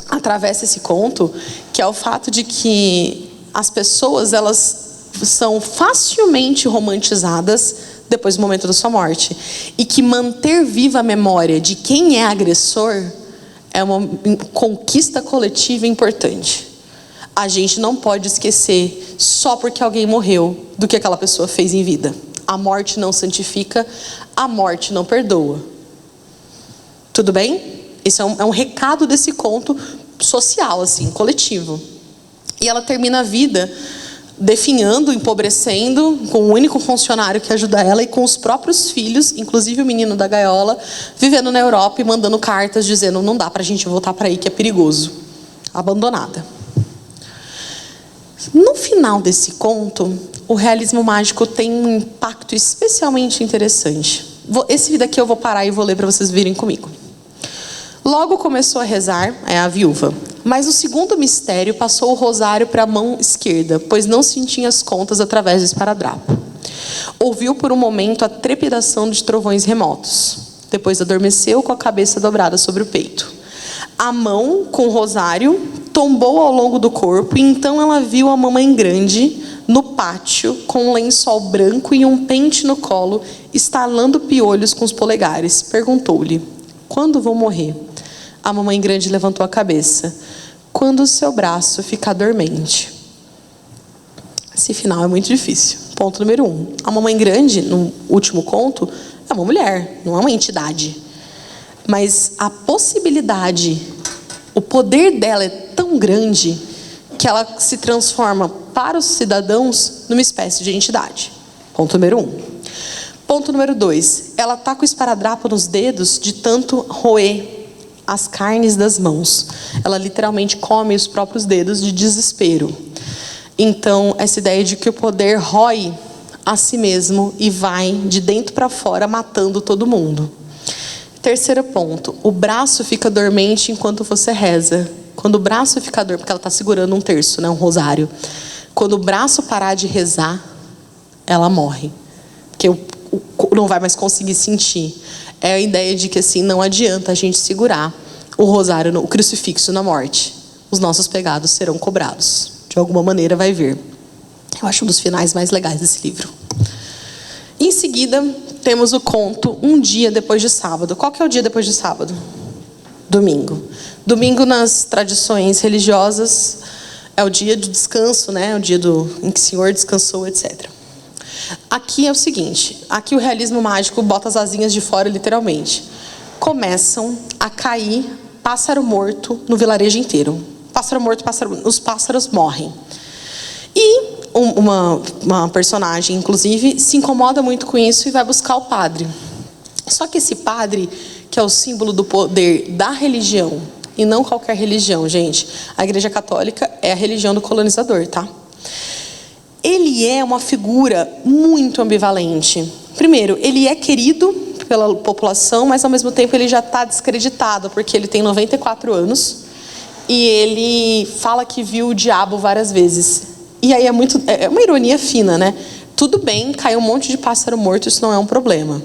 atravessa esse conto, que é o fato de que as pessoas, elas são facilmente romantizadas depois do momento da sua morte. E que manter viva a memória de quem é agressor é uma conquista coletiva importante. A gente não pode esquecer, só porque alguém morreu, do que aquela pessoa fez em vida. A morte não santifica, a morte não perdoa. Tudo bem? Esse é um recado desse conto social, assim, coletivo. E ela termina a vida definhando, empobrecendo, com um único funcionário que ajuda ela e com os próprios filhos, inclusive o menino da gaiola, vivendo na Europa e mandando cartas dizendo, não dá pra gente voltar para aí que é perigoso. Abandonada. No final desse conto, o realismo mágico tem um impacto especialmente interessante. Esse vídeo aqui eu vou parar e vou ler para vocês virem comigo. Logo começou a rezar, é a viúva. Mas o segundo mistério passou o rosário para a mão esquerda, pois não sentia as contas através do esparadrapo. Ouviu por um momento a trepidação de trovões remotos. Depois adormeceu com a cabeça dobrada sobre o peito. A mão, com o rosário, tombou ao longo do corpo, e então ela viu a mamãe grande no pátio, com um lençol branco e um pente no colo, estalando piolhos com os polegares. Perguntou-lhe, quando vou morrer? A mamãe grande levantou a cabeça. Quando o seu braço ficar dormente. Esse final é muito difícil. Ponto número 1. A mamãe grande, no último conto, é uma mulher, não é uma entidade. Mas a possibilidade O poder dela é tão grande que ela se transforma para os cidadãos numa espécie de entidade. Ponto número 1. Ponto número 2. Ela está com o esparadrapo nos dedos de tanto roer as carnes das mãos. Ela literalmente come os próprios dedos de desespero. Então, essa ideia de que o poder rói a si mesmo e vai de dentro para fora matando todo mundo. Terceiro ponto. O braço fica dormente enquanto você reza. Quando o braço fica dormente, porque ela está segurando um terço, né, um rosário. Quando o braço parar de rezar, ela morre. Porque não vai mais conseguir sentir. É a ideia de que assim, não adianta a gente segurar o rosário, o crucifixo na morte. Os nossos pecados serão cobrados. De alguma maneira vai vir. Eu acho um dos finais mais legais desse livro. Em seguida, temos o conto Um Dia Depois de Sábado. Qual que é o dia depois de sábado? Domingo. Domingo, nas tradições religiosas, é o dia do descanso, né? É o dia em que o Senhor descansou, etc. Aqui é o seguinte, aqui o realismo mágico bota as asinhas de fora, literalmente. Começam a cair pássaro morto no vilarejo inteiro. Pássaro morto, os pássaros morrem. E uma personagem, inclusive, se incomoda muito com isso e vai buscar o padre. Só que esse padre, que é o símbolo do poder da religião, e não qualquer religião, gente. A Igreja Católica é a religião do colonizador, tá? Ele é uma figura muito ambivalente. Primeiro, ele é querido pela população, mas ao mesmo tempo ele já está descreditado, porque ele tem 94 anos e ele fala que viu o diabo várias vezes. E aí é uma ironia fina, né? Tudo bem, caiu um monte de pássaro morto, isso não é um problema.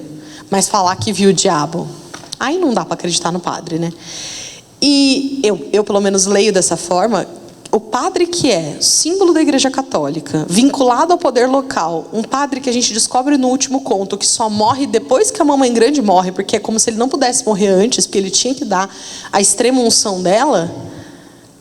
Mas falar que viu o diabo, aí não dá para acreditar no padre, né? E eu pelo menos leio dessa forma. O padre que é símbolo da Igreja Católica, vinculado ao poder local, um padre que a gente descobre no último conto, que só morre depois que a mamãe grande morre, porque é como se ele não pudesse morrer antes, porque ele tinha que dar a extrema unção dela.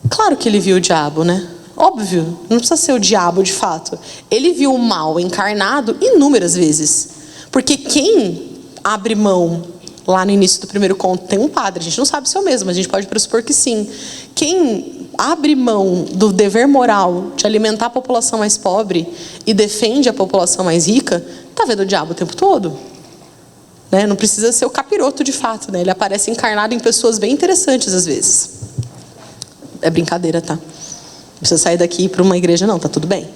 Claro que ele viu o diabo, né? Óbvio, não precisa ser o diabo de fato. Ele viu o mal encarnado inúmeras vezes. Porque quem abre mão, lá no início do primeiro conto, tem um padre, a gente não sabe se é o mesmo, mas a gente pode pressupor que sim. Quem abre mão do dever moral de alimentar a população mais pobre e defende a população mais rica, está vendo o diabo o tempo todo. Né? Não precisa ser o capiroto de fato, né? Ele aparece encarnado em pessoas bem interessantes às vezes. É brincadeira, tá? Não precisa sair daqui para uma igreja não, tá tudo bem.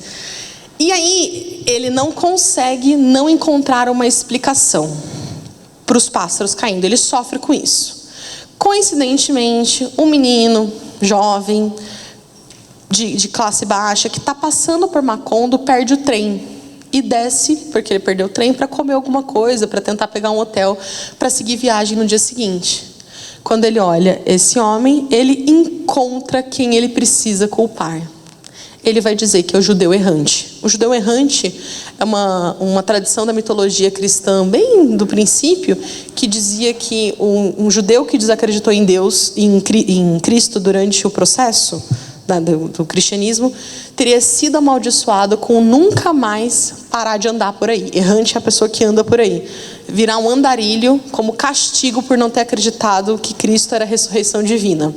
E aí, ele não consegue não encontrar uma explicação para os pássaros caindo. Ele sofre com isso. Coincidentemente, um menino jovem, de classe baixa, que está passando por Macondo, perde o trem. E desce, porque ele perdeu o trem, para comer alguma coisa, para tentar pegar um hotel, para seguir viagem no dia seguinte. Quando ele olha esse homem, ele encontra quem ele precisa culpar. Ele vai dizer que é o judeu errante. O judeu errante é uma tradição da mitologia cristã, bem do princípio, que dizia que um judeu que desacreditou em Deus, em Cristo, durante o processo do cristianismo, teria sido amaldiçoado com nunca mais parar de andar por aí. Errante é a pessoa que anda por aí. Virar um andarilho como castigo por não ter acreditado que Cristo era a ressurreição divina.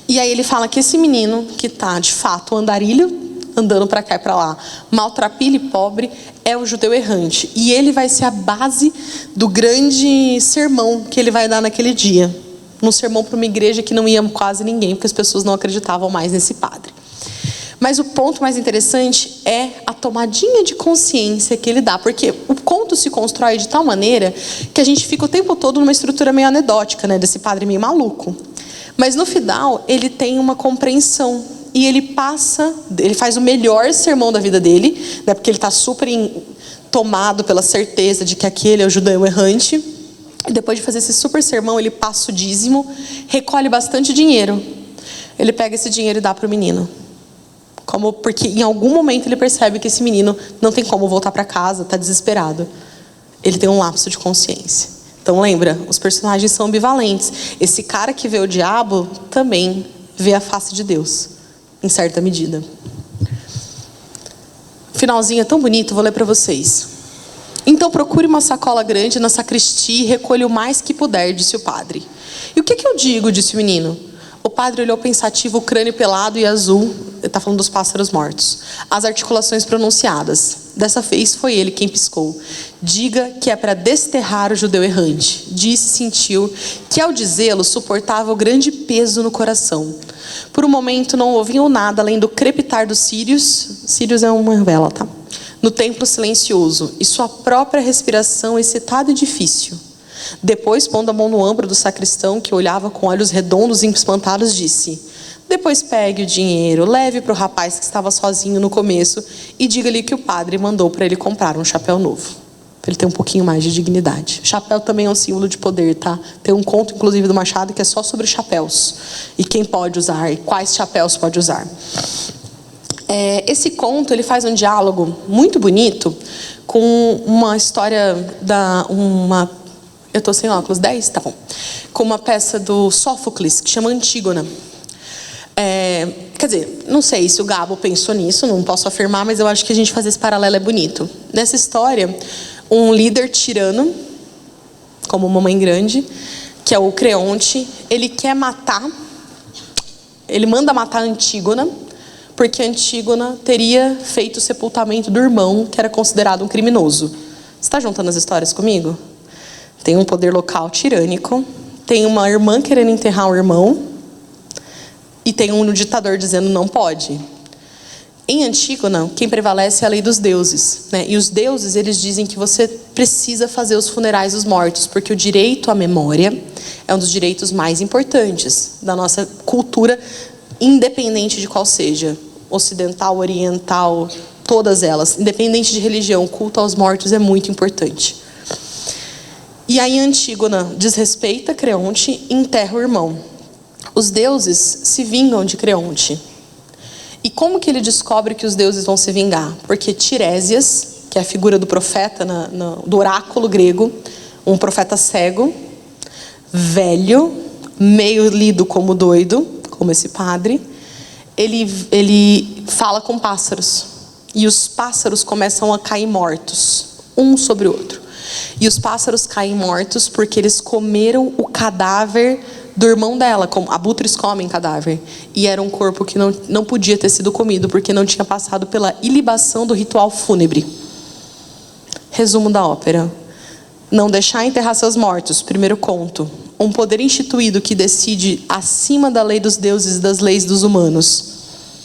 E aí ele fala que esse menino, que está de fato andarilho, andando para cá e para lá, maltrapilho e pobre, é o judeu errante. E ele vai ser a base do grande sermão que ele vai dar naquele dia. Um sermão para uma igreja que não ia quase ninguém, porque as pessoas não acreditavam mais nesse padre. Mas o ponto mais interessante é a tomadinha de consciência que ele dá, porque o conto se constrói de tal maneira que a gente fica o tempo todo numa estrutura meio anedótica, né, desse padre meio maluco. Mas no final ele tem uma compreensão e ele faz o melhor sermão da vida dele, né, porque ele está super tomado pela certeza de que aquele é o judeu errante. E depois de fazer esse super sermão, ele passa o dízimo, recolhe bastante dinheiro. Ele pega esse dinheiro e dá para o menino. Porque em algum momento ele percebe que esse menino não tem como voltar para casa, está desesperado. Ele tem um lapso de consciência. Então lembra, os personagens são ambivalentes. Esse cara que vê o diabo também vê a face de Deus, em certa medida. Finalzinho é tão bonito, vou ler para vocês. Então procure uma sacola grande na sacristia e recolha o mais que puder, disse o padre. E o que eu digo, disse o menino. O padre olhou pensativo, o crânio pelado e azul. Ele está falando dos pássaros mortos. As articulações pronunciadas. Dessa vez foi ele quem piscou. Diga que é para desterrar o judeu errante. Disse e sentiu que ao dizê-lo suportava o grande peso no coração. Por um momento não ouviam nada além do crepitar dos círios. Círios é uma vela, tá? No templo silencioso. E sua própria respiração excitada e difícil. Depois, pondo a mão no ombro do sacristão, que olhava com olhos redondos e espantados, disse: depois pegue o dinheiro, leve para o rapaz que estava sozinho no começo e diga-lhe que o padre mandou para ele comprar um chapéu novo. Para ele ter um pouquinho mais de dignidade. Chapéu também é um símbolo de poder, tá? Tem um conto, inclusive, do Machado, que é só sobre chapéus. E quem pode usar, e quais chapéus pode usar. Esse conto, ele faz um diálogo muito bonito com uma história eu estou sem óculos, 10? Tá bom. Com uma peça do Sófocles, que chama Antígona. Quer dizer, não sei se o Gabo pensou nisso, não posso afirmar, mas eu acho que a gente fazer esse paralelo é bonito. Nessa história, um líder tirano, como Mamãe Grande, que é o Creonte, ele manda matar Antígona, porque Antígona teria feito o sepultamento do irmão, que era considerado um criminoso. Você está juntando as histórias comigo? Tem um poder local tirânico, tem uma irmã querendo enterrar um irmão, e tem um ditador dizendo não pode. Em Antígona, quem prevalece é a lei dos deuses, né? E os deuses, eles dizem que você precisa fazer os funerais dos mortos, porque o direito à memória é um dos direitos mais importantes da nossa cultura, independente de qual seja, ocidental, oriental, todas elas, independente de religião, o culto aos mortos é muito importante. E aí Antígona desrespeita Creonte e enterra o irmão. Os deuses se vingam de Creonte. E como que ele descobre que os deuses vão se vingar? Porque Tiresias, que é a figura do profeta, do oráculo grego, um profeta cego, velho, meio lido como doido, como esse padre, ele fala com pássaros. E os pássaros começam a cair mortos, um sobre o outro. E os pássaros caem mortos porque eles comeram o cadáver do irmão dela, como abutres comem cadáver. E era um corpo que não podia ter sido comido, porque não tinha passado pela ilibação do ritual fúnebre. Resumo da ópera. Não deixar enterrar seus mortos, primeiro conto. Um poder instituído que decide acima da lei dos deuses e das leis dos humanos.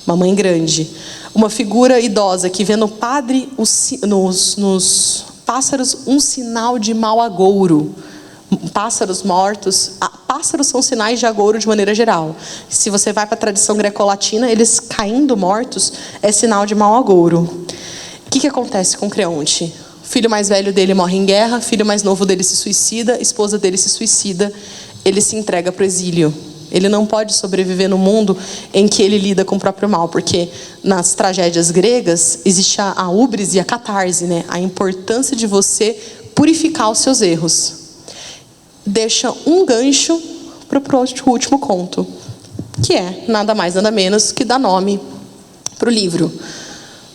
Mamãe Grande. Uma figura idosa que vê no padre, nos pássaros, um sinal de mau agouro. Pássaros mortos. Pássaros são sinais de agouro de maneira geral. Se você vai para a tradição greco-latina, eles caindo mortos é sinal de mau agouro. O que acontece com Creonte? O filho mais velho dele morre em guerra, o filho mais novo dele se suicida, a esposa dele se suicida, ele se entrega para o exílio. Ele não pode sobreviver no mundo em que ele lida com o próprio mal, porque nas tragédias gregas existe a hubris e a catarse, né? A importância de você purificar os seus erros. Deixa um gancho para o último conto, que é nada mais, nada menos que dar nome para o livro.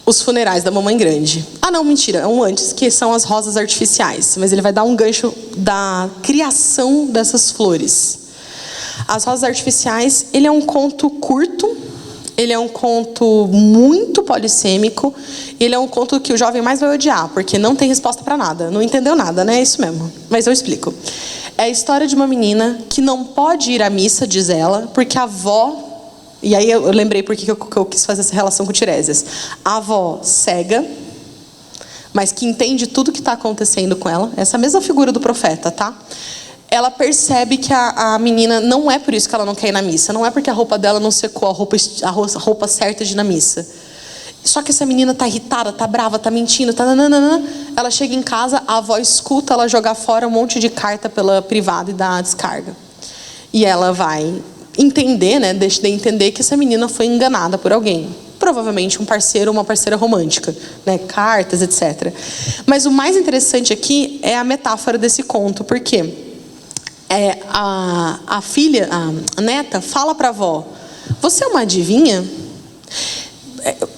Os Funerais da Mamãe Grande. Ah, não, mentira, é um antes, que são as rosas artificiais. Mas ele vai dar um gancho da criação dessas flores. As Rosas Artificiais, ele é um conto curto, ele é um conto muito polissêmico, e ele é um conto que o jovem mais vai odiar, porque não tem resposta para nada, não entendeu nada, né? É isso mesmo, mas eu explico. É a história de uma menina que não pode ir à missa, diz ela, porque a avó... E aí eu lembrei porque eu quis fazer essa relação com Tiresias. A avó cega, mas que entende tudo que está acontecendo com ela. Essa mesma figura do profeta, tá? Ela percebe que a menina não é por isso que ela não quer ir na missa. Não é porque a roupa dela não secou, a roupa certa de ir na missa. Só que essa menina tá irritada, tá brava, tá mentindo, tá nananana. Ela chega em casa, a avó escuta ela jogar fora um monte de carta pela privada e dá a descarga. E ela vai entender, né? Deixa de entender que essa menina foi enganada por alguém. Provavelmente um parceiro ou uma parceira romântica, né? Cartas, etc. Mas o mais interessante aqui é a metáfora desse conto, porque a filha, a neta, fala para a avó: você é uma adivinha?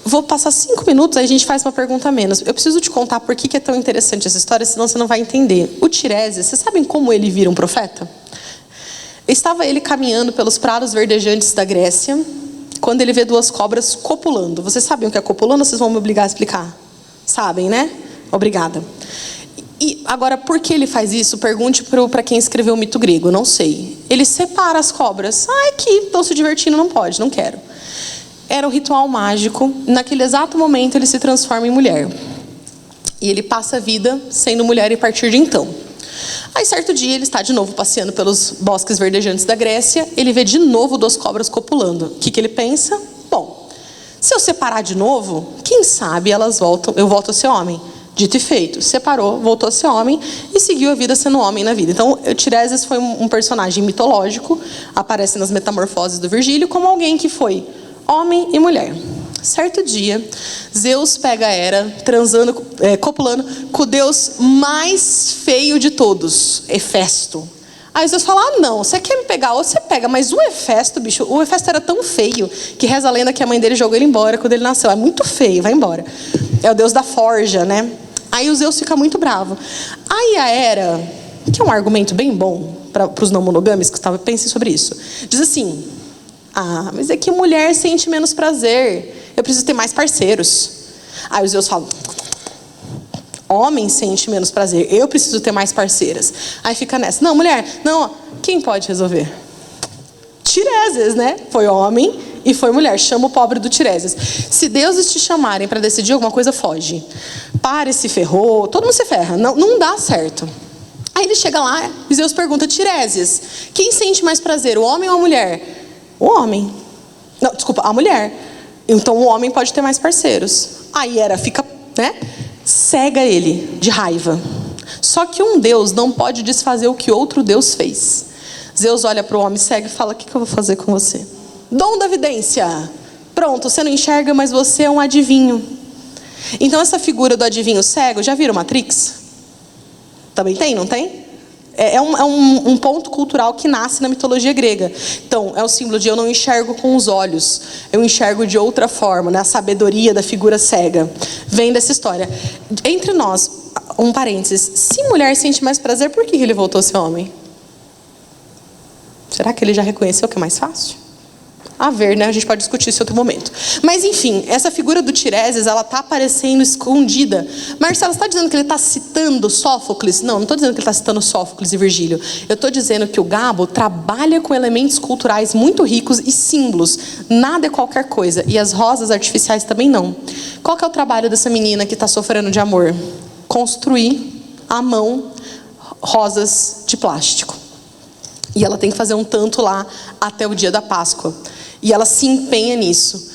Vou passar 5 minutos, aí a gente faz uma pergunta a menos. Eu preciso te contar por que é tão interessante essa história, senão você não vai entender. O Tiresias, vocês sabem como ele vira um profeta? Estava ele caminhando pelos prados verdejantes da Grécia, quando ele vê 2 cobras copulando. Vocês sabem o que é copulando ou vocês vão me obrigar a explicar? Sabem, né? Obrigada. E agora, por que ele faz isso? Pergunte para quem escreveu o mito grego, não sei. Ele separa as cobras. Aqui, estão se divertindo, não pode, não quero. Era um ritual mágico. Naquele exato momento, ele se transforma em mulher. E ele passa a vida sendo mulher a partir de então. Aí, certo dia, ele está de novo passeando pelos bosques verdejantes da Grécia. Ele vê de novo 2 cobras copulando. O que ele pensa? Bom, se eu separar de novo, quem sabe elas voltam, eu volto a ser homem. Dito e feito. Separou, voltou a ser homem e seguiu a vida sendo homem na vida. Então, Tiresias foi um personagem mitológico, aparece nas Metamorfoses do Virgílio, como alguém que foi homem e mulher. Certo dia, Zeus pega Hera, copulando com o deus mais feio de todos, Hefesto. Aí Zeus fala, não, você quer me pegar? Ou você pega, mas o Hefesto, bicho, o Hefesto era tão feio, que reza a lenda que a mãe dele jogou ele embora quando ele nasceu. É muito feio, vai embora. É o deus da forja, né? Aí o Zeus fica muito bravo. Aí a Hera, que é um argumento bem bom para os não monogâmicos, pensem sobre isso, diz assim, mas é que mulher sente menos prazer. Eu preciso ter mais parceiros. Aí os Zeus falam, homem sente menos prazer. Eu preciso ter mais parceiras. Aí fica nessa. Não, mulher, não. Quem pode resolver? Tiresias, né? Foi homem e foi mulher. Chama o pobre do Tiresias. Se deuses te chamarem para decidir alguma coisa, foge. Pare, se ferrou. Todo mundo se ferra. Não dá certo. Aí ele chega lá e Zeus pergunta, Tiresias, quem sente mais prazer, o homem ou a mulher? O homem. Não, desculpa, a mulher. Então o homem pode ter mais parceiros. Aí Hera fica, né? Cega ele de raiva. Só que um Deus não pode desfazer o que outro Deus fez. Zeus olha para o homem cego e fala, o que eu vou fazer com você? Dom da vidência. Pronto, você não enxerga, mas você é um adivinho. Então essa figura do adivinho cego, já viram Matrix? Também tem, não tem? É um ponto cultural que nasce na mitologia grega. Então, é o símbolo de eu não enxergo com os olhos, eu enxergo de outra forma, né? A sabedoria da figura cega. Vem dessa história. Entre nós, um parênteses, se mulher sente mais prazer, por que ele voltou a ser homem? Será que ele já reconheceu que é mais fácil? A ver, né? A gente pode discutir isso em outro momento. Mas, enfim, essa figura do Tiresias, ela está aparecendo escondida. Marcelo, você está dizendo que ele está citando Sófocles? Não estou dizendo que ele está citando Sófocles e Virgílio. Eu estou dizendo que o Gabo trabalha com elementos culturais muito ricos e símbolos. Nada é qualquer coisa. E as rosas artificiais também não. Qual que é o trabalho dessa menina que está sofrendo de amor? Construir à mão rosas de plástico. E ela tem que fazer um tanto lá até o dia da Páscoa. E ela se empenha nisso.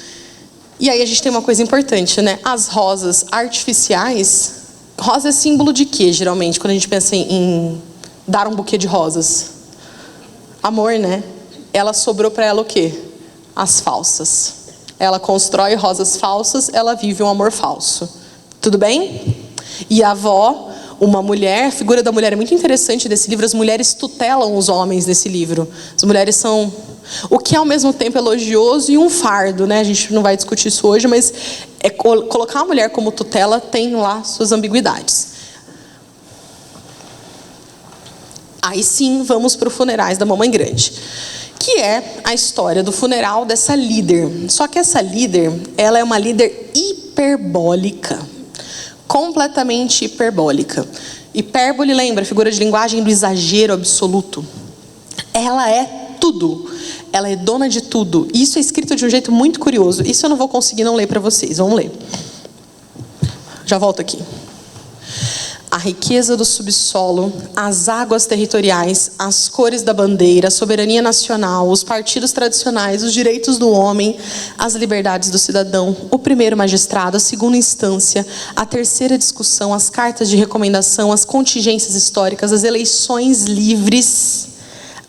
E aí a gente tem uma coisa importante, né? As rosas artificiais... Rosa é símbolo de quê, geralmente, quando a gente pensa em dar um buquê de rosas? Amor, né? Ela sobrou para ela o quê? As falsas. Ela constrói rosas falsas, ela vive um amor falso. Tudo bem? E a avó... Uma mulher, a figura da mulher é muito interessante desse livro. As mulheres tutelam os homens nesse livro. As mulheres são... O que é ao mesmo tempo elogioso e um fardo, né? A gente não vai discutir isso hoje, mas colocar a mulher como tutela tem lá suas ambiguidades. Aí sim, vamos para os funerais da Mamãe Grande. Que é a história do funeral dessa líder. Só que essa líder, ela é uma líder hiperbólica. Completamente hiperbólica. Hipérbole, lembra? Figura de linguagem do exagero absoluto. Ela é tudo. Ela é dona de tudo. E isso é escrito de um jeito muito curioso. Isso eu não vou conseguir não ler para vocês. Vamos ler. Já volto aqui. A riqueza do subsolo, as águas territoriais, as cores da bandeira, a soberania nacional, os partidos tradicionais, os direitos do homem, as liberdades do cidadão, o primeiro magistrado, a segunda instância, a terceira discussão, as cartas de recomendação, as contingências históricas, as eleições livres,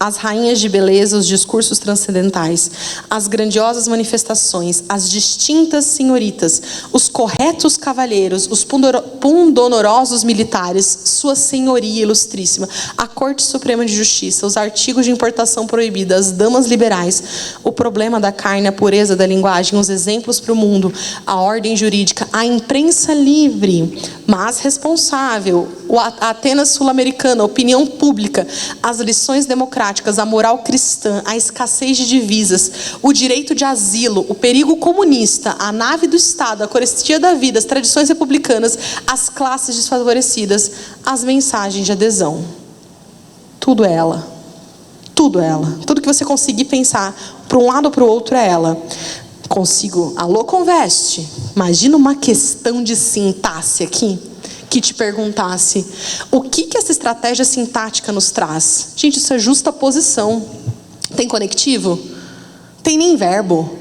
as rainhas de beleza, os discursos transcendentais, as grandiosas manifestações, as distintas senhoritas, os corretos cavalheiros, os pundonorosos militares, sua senhoria ilustríssima, a Corte Suprema de Justiça, os artigos de importação proibida, as damas liberais, o problema da carne, a pureza da linguagem, os exemplos para o mundo, a ordem jurídica, a imprensa livre, mas responsável, a Atenas sul-americana, a opinião pública, as lições democráticas, a moral cristã, a escassez de divisas, o direito de asilo, o perigo comunista, a nave do Estado, a corestia da vida, as tradições republicanas, as classes desfavorecidas, as mensagens de adesão. Tudo é ela. Tudo é ela. Tudo que você conseguir pensar para um lado ou para o outro é ela. Consigo. Alô, Conveste. Imagina uma questão de sintaxe aqui, que te perguntasse: o que essa estratégia sintática nos traz? Gente, isso é justa posição. Tem conectivo? Tem nem verbo.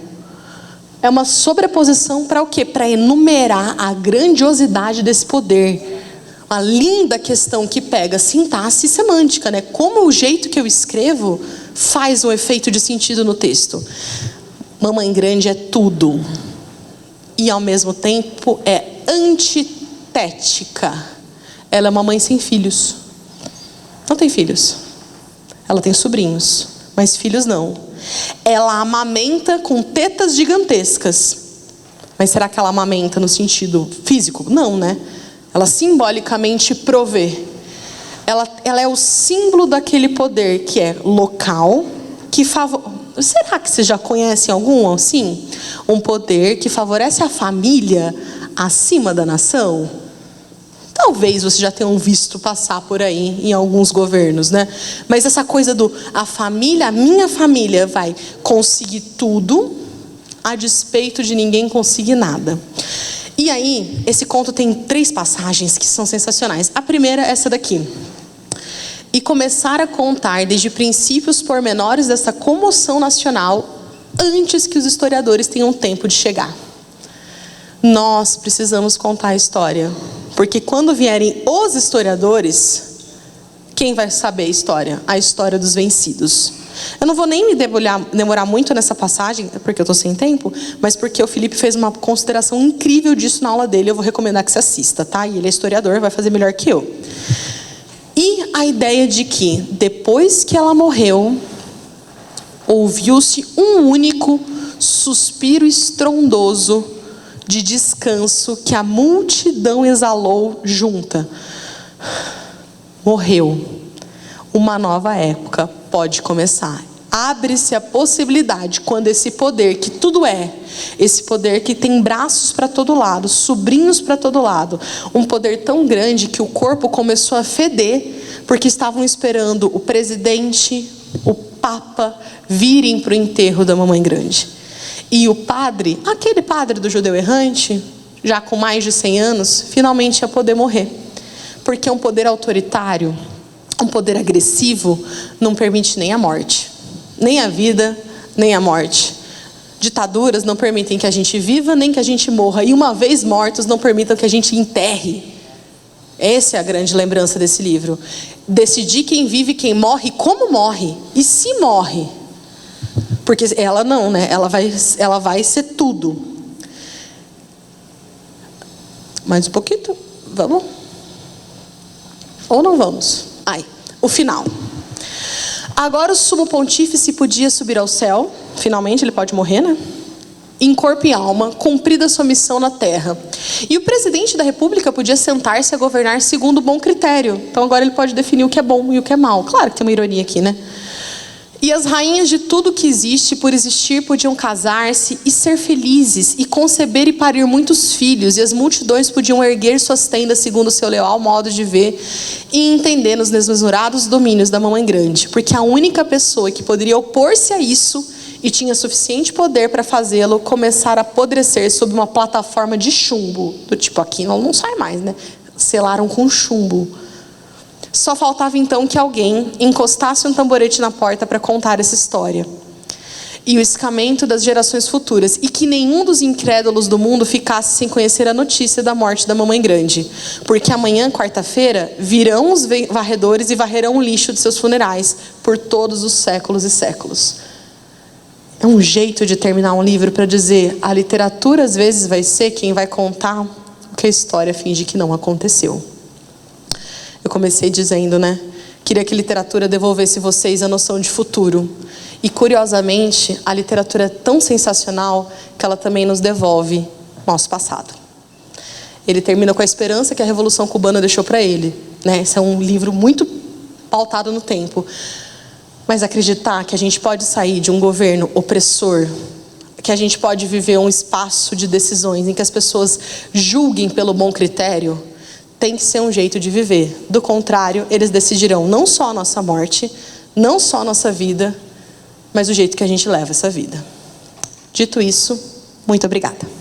É uma sobreposição para o quê? Para enumerar a grandiosidade desse poder. Uma linda questão que pega sintaxe e semântica, né? Como o jeito que eu escrevo faz um efeito de sentido no texto. Mamãe Grande é tudo. E ao mesmo tempo é antitética. Ela é uma mãe sem filhos. Não tem filhos. Ela tem sobrinhos, mas filhos não. Ela amamenta com tetas gigantescas. Mas será que ela amamenta no sentido físico? Não, né? Ela simbolicamente provê. Ela é o símbolo daquele poder que é local, que Será que você já conhece algum assim? Um poder que favorece a família acima da nação? Talvez você já tenha visto passar por aí em alguns governos, né? Mas essa coisa a família, a minha família vai conseguir tudo a despeito de ninguém conseguir nada. E aí, esse conto tem 3 passagens que são sensacionais. A primeira é essa daqui. E começar a contar desde princípios pormenores dessa comoção nacional antes que os historiadores tenham tempo de chegar. Nós precisamos contar a história, porque quando vierem os historiadores, quem vai saber a história? A história dos vencidos. Eu não vou nem me demorar muito nessa passagem, porque eu estou sem tempo, mas porque o Felipe fez uma consideração incrível disso na aula dele. Eu vou recomendar que você assista, tá? E ele é historiador, vai fazer melhor que eu. E a ideia de que, depois que ela morreu, ouviu-se um único suspiro estrondoso de descanso que a multidão exalou junta. Morreu. Uma nova época pode começar. Abre-se a possibilidade, quando esse poder que tudo é, esse poder que tem braços para todo lado, sobrinhos para todo lado, um poder tão grande que o corpo começou a feder, porque estavam esperando o presidente, o papa, virem para o enterro da Mamãe Grande. E o padre, aquele padre do judeu errante, já com mais de 100 anos, finalmente ia poder morrer. Porque um poder autoritário, um poder agressivo, não permite nem a morte. Nem a vida, nem a morte. Ditaduras não permitem que a gente viva, nem que a gente morra. E uma vez mortos, não permitam que a gente enterre. Essa é a grande lembrança desse livro. Decidir quem vive, quem morre, como morre. E se morre. Porque ela não, né? Ela vai ser tudo. Mais um pouquinho. Vamos? Ou não vamos? O final. Agora o sumo pontífice podia subir ao céu. Finalmente ele pode morrer, né? Em corpo e alma, cumprida sua missão na terra. E o presidente da república podia sentar-se a governar segundo o bom critério. Então agora ele pode definir o que é bom e o que é mal. Claro que tem uma ironia aqui, né? E as rainhas de tudo que existe por existir podiam casar-se e ser felizes, e conceber e parir muitos filhos, e as multidões podiam erguer suas tendas segundo o seu leal modo de ver e entender nos desmesurados domínios da Mamãe Grande, porque a única pessoa que poderia opor-se a isso e tinha suficiente poder para fazê-lo começar a apodrecer sob uma plataforma de chumbo, do tipo, aqui não sai mais, né? Selaram com chumbo. Só faltava então que alguém encostasse um tamborete na porta para contar essa história. E o escamento das gerações futuras. E que nenhum dos incrédulos do mundo ficasse sem conhecer a notícia da morte da Mamãe Grande. Porque amanhã, quarta-feira, virão os varredores e varrerão o lixo de seus funerais por todos os séculos e séculos. É um jeito de terminar um livro para dizer: a literatura às vezes vai ser quem vai contar o que a história finge que não aconteceu. Eu comecei dizendo, né? Queria que a literatura devolvesse vocês a noção de futuro. E curiosamente, a literatura é tão sensacional que ela também nos devolve nosso passado. Ele termina com a esperança que a Revolução Cubana deixou para ele, né? Esse é um livro muito pautado no tempo. Mas acreditar que a gente pode sair de um governo opressor, que a gente pode viver um espaço de decisões em que as pessoas julguem pelo bom critério, tem que ser um jeito de viver. Do contrário, eles decidirão não só a nossa morte, não só a nossa vida, mas o jeito que a gente leva essa vida. Dito isso, muito obrigada.